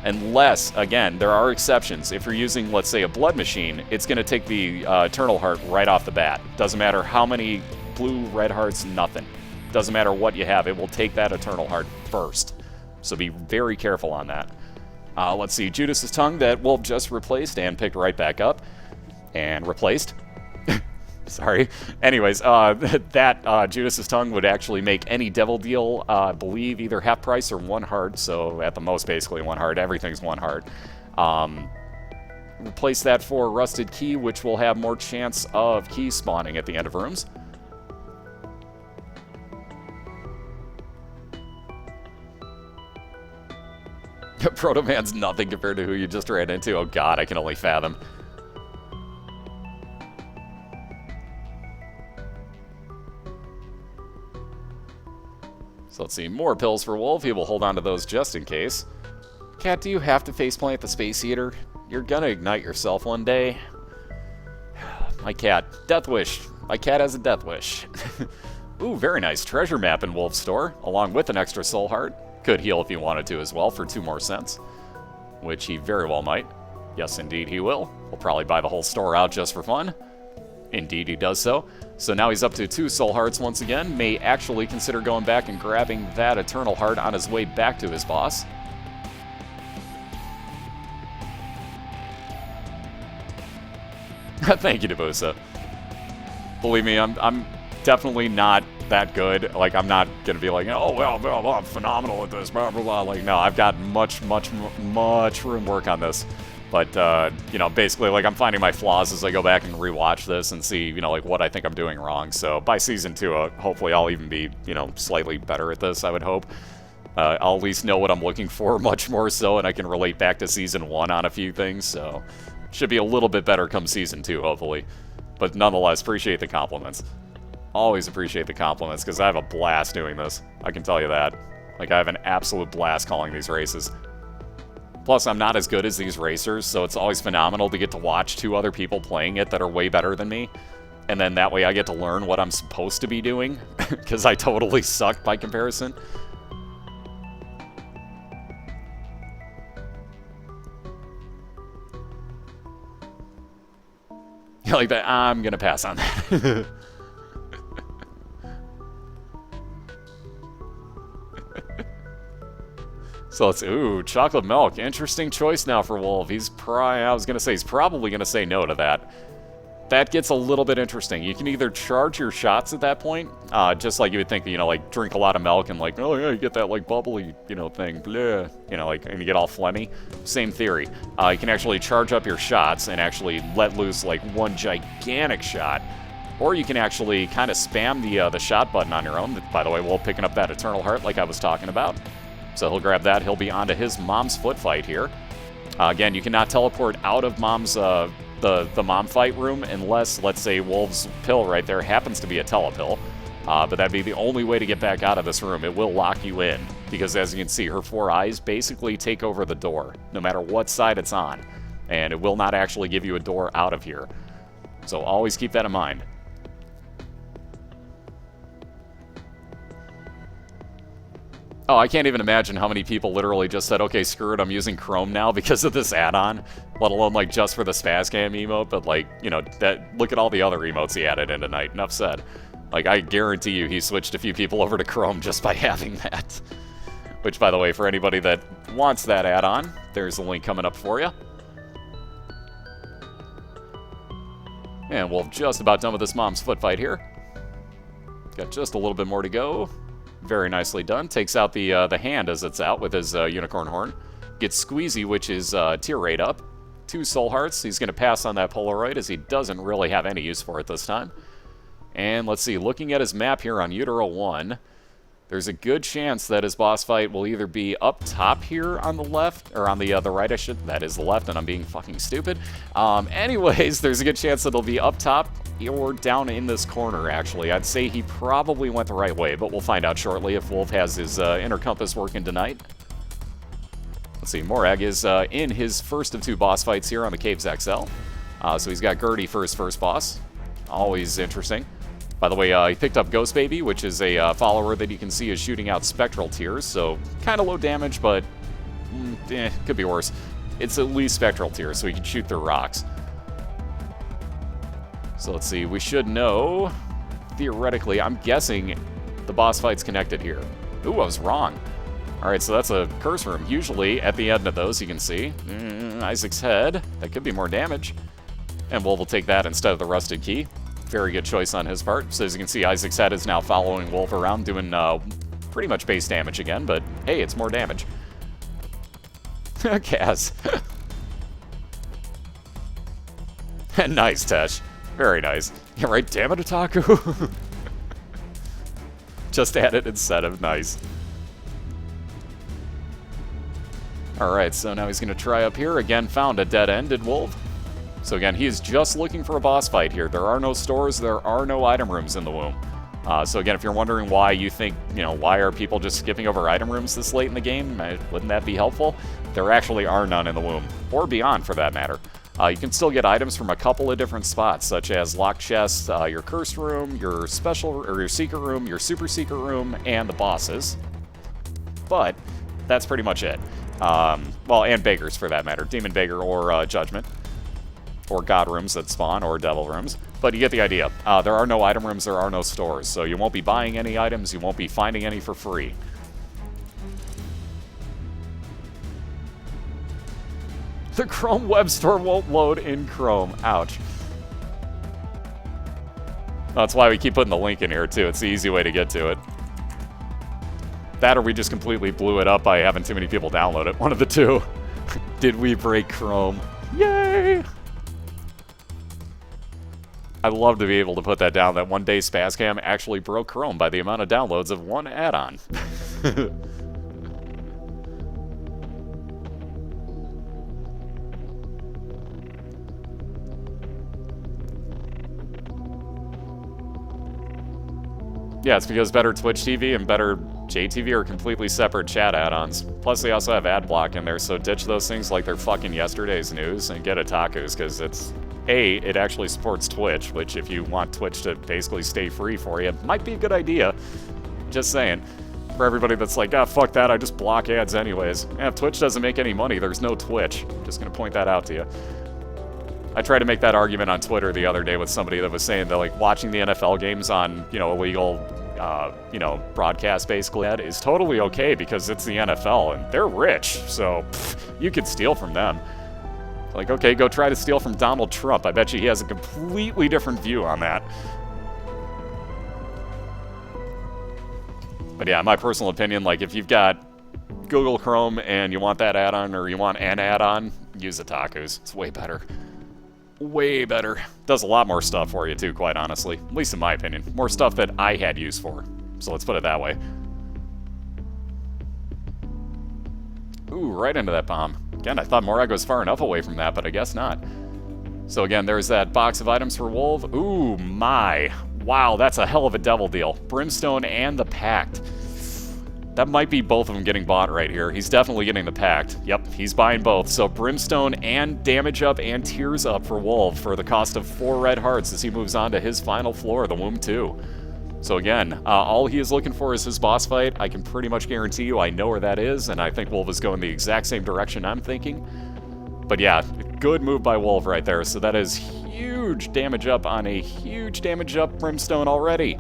Unless, again, there are exceptions. If you're using, let's say, a Blood Machine, it's going to take the Eternal Heart right off the bat. Doesn't matter how many blue, red hearts, nothing. Doesn't matter what you have, it will take that Eternal Heart first. So be very careful on that. Let's see, Judas's Tongue that Wolf just replaced and picked right back up. And replaced. Sorry. Anyways, that Judas's Tongue would actually make any devil deal, I believe, either half price or 1 heart. So at the most, basically 1 heart. Everything's 1 heart. Replace that for Rusted Key, which will have more chance of key spawning at the end of rooms. Proto Man's nothing compared to who you just ran into. Oh god, I can only fathom. So let's see, more pills for Wolf. He will hold on to those just in case. Cat, do you have to faceplant the Space Eater? You're gonna ignite yourself one day. My cat. Death Wish. My cat has a death wish. Ooh, very nice treasure map in Wolf's store, along with an extra soul heart. Could heal if he wanted to as well for 2 more cents, which he very well might. Yes, indeed he will. He'll probably buy the whole store out just for fun. Indeed he does so. So now he's up to 2 soul hearts once again. May actually consider going back and grabbing that Eternal Heart on his way back to his boss. Thank you, Debusa. Believe me, I'm definitely not that good. Like, I'm not gonna be like, oh well, I'm phenomenal at this, blah blah blah. Like, no, I've got much room to work on this. But you know, basically, like, I'm finding my flaws as I go back and rewatch this and see, you know, like, what I think I'm doing wrong. So by season 2, hopefully I'll even be, you know, slightly better at this, I would hope. I'll at least know what I'm looking for much more so, and I can relate back to season 1 on a few things. So should be a little bit better come season 2, hopefully. But nonetheless, appreciate the compliments. Always appreciate the compliments, because I have a blast doing this. I can tell you that. Like, I have an absolute blast calling these races. Plus, I'm not as good as these racers, so it's always phenomenal to get to watch 2 other people playing it that are way better than me. And then that way I get to learn what I'm supposed to be doing, because I totally suck by comparison. Like that, I'm gonna pass on that. So let's, ooh, chocolate milk. Interesting choice now for Wolf. I was gonna say, he's probably gonna say no to that. That gets a little bit interesting. You can either charge your shots at that point, just like you would think, you know, like, drink a lot of milk and like, oh yeah, you get that, like, bubbly, you know, thing, blah, you know, like, and you get all phlegmy. Same theory. You can actually charge up your shots and actually let loose, like, one gigantic shot. Or you can actually kind of spam the shot button on your own. By the way, Wolf picking up that Eternal Heart like I was talking about. So he'll grab that. He'll be onto his Mom's Foot fight here. Again, you cannot teleport out of Mom's the Mom fight room unless, let's say, Wolf's pill right there happens to be a telepill. But that'd be the only way to get back out of this room. It will lock you in, because as you can see, her 4 eyes basically take over the door, no matter what side it's on. And it will not actually give you a door out of here. So always keep that in mind. Oh, I can't even imagine how many people literally just said, okay, screw it, I'm using Chrome now because of this add-on, let alone, like, just for the Spazcam emote, but, like, you know, look at all the other emotes he added in tonight. Enough said. Like, I guarantee you he switched a few people over to Chrome just by having that. Which, by the way, for anybody that wants that add-on, there's a link coming up for you. And we're just about done with this Mom's Foot fight here. Got just a little bit more to go. Very nicely done. Takes out the hand as it's out with his unicorn horn. Gets Squeezy, which is tier rate up. 2 soul hearts. He's going to pass on that Polaroid as he doesn't really have any use for it this time. And let's see, looking at his map here on Utero 1, there's a good chance that his boss fight will either be up top here on the left, or on the right, that is the left, and I'm being fucking stupid. Anyways, there's a good chance that it'll be up top or down in this corner, actually. I'd say he probably went the right way, but we'll find out shortly if Wolv has his inner compass working tonight. Let's see, Morag is in his first of 2 boss fights here on the Caves XL. So he's got Gertie for his first boss. Always interesting. By the way, he picked up Ghost Baby, which is a follower that you can see is shooting out spectral tears, so kind of low damage, but could be worse. It's at least spectral tears, so he can shoot through rocks. So let's see, we should know, theoretically, I'm guessing the boss fight's connected here. Ooh, I was wrong. Alright, so that's a curse room. Usually, at the end of those, you can see Isaac's head. That could be more damage. And Wolv will take that instead of the rusted key. Very good choice on his part. So as you can see, Isaac's head is now following Wolv around, doing pretty much base damage again, but hey, it's more damage. Kaz. Nice, Tesh. Very nice. Yeah, right, damn it, Otaku. Just added instead of nice. Alright, so now he's going to try up here. Again, found a dead end, did Wolv. So again, he is just looking for a boss fight here. There are no stores, there are no item rooms in the womb. So again, if you're wondering why you think, why are people just skipping over item rooms this late in the game, wouldn't that be helpful? There actually are none in the womb, or beyond for that matter. You can still get items from a couple of different spots, such as locked chests, your cursed room, your special, or your secret room, your super secret room, and the bosses. But that's pretty much it. Well, and beggars for that matter, demon beggar or judgment, or god rooms that spawn, or devil rooms. But you get the idea. There are no item rooms, there are no stores, so you won't be buying any items, you won't be finding any for free. The Chrome web store won't load in Chrome. Ouch. That's why we keep putting the link in here, too. It's the easy way to get to it. That or we just completely blew it up by having too many people download it. One of the two. Did we break Chrome? Yay! I'd love to be able to put that down, that one day Spazcam actually broke Chrome by the amount of downloads of one add-on. Yeah, it's because better Twitch TV and better JTV are completely separate chat add-ons. Plus, they also have ad block in there, so ditch those things like they're fucking yesterday's news and get Otaku's, because it's... it actually supports Twitch, which if you want Twitch to basically stay free for you, might be a good idea. Just saying. For everybody that's like, fuck that, I just block ads anyways. Yeah, if Twitch doesn't make any money, there's no Twitch. Just gonna point that out to you. I tried to make that argument on Twitter the other day with somebody that was saying that, like, watching the NFL games on, illegal, broadcast, basically, is totally okay because it's the NFL, and they're rich, so you could steal from them. Like, okay, go try to steal from Donald Trump. I bet you he has a completely different view on that. But yeah, my personal opinion, like, if you've got Google Chrome and you want that add-on, or you want an add-on, use Otaku's. It's way better. Way better. Does a lot more stuff for you, too, quite honestly. At least in my opinion. More stuff that I had use for. So let's put it that way. Ooh, right into that bomb. Again, I thought Morag was far enough away from that, but I guess not. So again, there's that box of items for Wolv. Ooh, my. Wow, that's a hell of a devil deal. Brimstone and the Pact. That might be both of them getting bought right here. He's definitely getting the Pact. Yep, he's buying both. So Brimstone and Damage Up and Tears Up for Wolv for the cost of 4 red hearts as he moves on to his final floor, the Womb 2. So again, all he is looking for is his boss fight. I can pretty much guarantee you I know where that is, and I think Wolv is going the exact same direction I'm thinking. But yeah, good move by Wolv right there. So that is huge damage up on a huge damage up Brimstone already.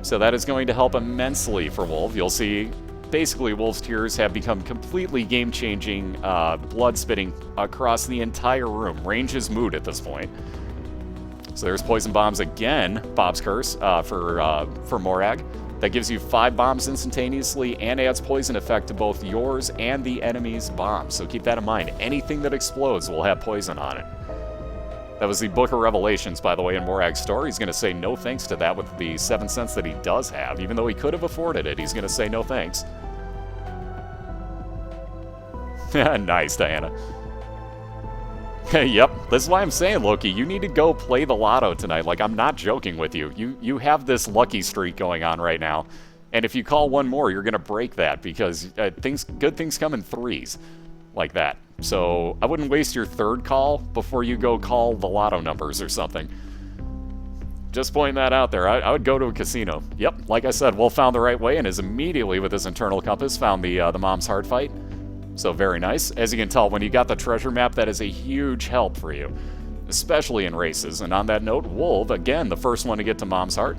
So that is going to help immensely for Wolv. You'll see, basically, Wolv's Tears have become completely game-changing, blood-spitting across the entire room. Range is moot at this point. So there's Poison Bombs again, Bob's Curse, for Morag. That gives you 5 bombs instantaneously and adds poison effect to both yours and the enemy's bombs. So keep that in mind. Anything that explodes will have poison on it. That was the Book of Revelations, by the way, in Morag's store. He's going to say no thanks to that with the 7 cents that he does have. Even though he could have afforded it, he's going to say no thanks. Nice, Diana. Yep, this is why I'm saying, Loki, you need to go play the lotto tonight. Like, I'm not joking with you. You have this lucky streak going on right now. And if you call one more, you're going to break that because good things come in threes like that. So I wouldn't waste your third call before you go call the lotto numbers or something. Just pointing that out there. I would go to a casino. Yep, like I said, Wolf found the right way and is immediately with his internal compass found the Mom's Heart fight. So very nice. As you can tell, when you got the treasure map, that is a huge help for you, especially in races. And on that note, Wolv, again, the first one to get to Mom's Heart,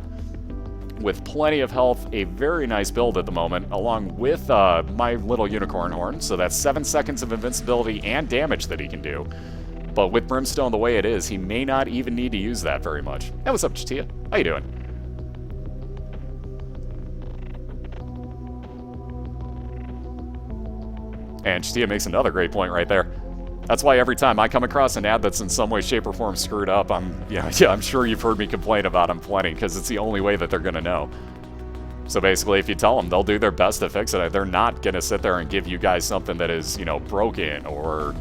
with plenty of health, a very nice build at the moment, along with my little unicorn horn. So that's 7 seconds of invincibility and damage that he can do. But with Brimstone the way it is, he may not even need to use that very much. Hey, what's up, Chatia? How you doing? And Chatia makes another great point right there. That's why every time I come across an ad that's in some way, shape, or form screwed up, I'm sure you've heard me complain about them plenty, because it's the only way that they're going to know. So basically, if you tell them, they'll do their best to fix it. They're not going to sit there and give you guys something that is, broken or,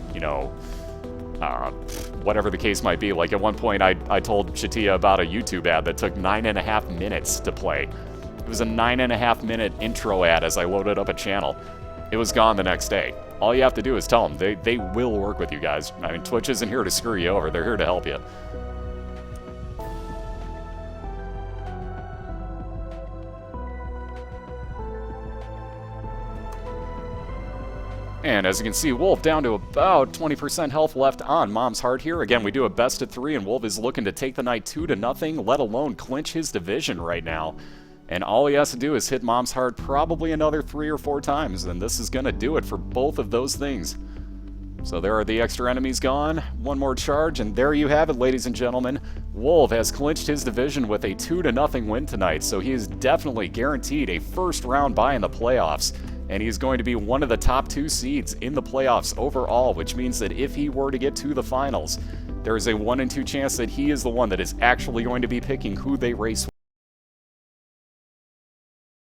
whatever the case might be. Like at one point, I told Chatia about a YouTube ad that took 9.5 minutes to play. It was a 9.5 minute intro ad as I loaded up a channel. It was gone the next day. All you have to do is tell them. They will work with you guys. I mean, Twitch isn't here to screw you over. They're here to help you. And as you can see, Wolf down to about 20% health left on Mom's Heart here. Again, we do a best of 3, and Wolf is looking to take the night 2-0, let alone clinch his division right now. And all he has to do is hit Mom's Heart probably another 3 or 4 times, and this is going to do it for both of those things. So there are the extra enemies gone. One more charge, and there you have it, ladies and gentlemen. Wolf has clinched his division with a 2-0 win tonight, so he is definitely guaranteed a first-round bye in the playoffs. And he's going to be one of the top 2 seeds in the playoffs overall, which means that if he were to get to the finals, there is a 1 in 2 chance that he is the one that is actually going to be picking who they race with.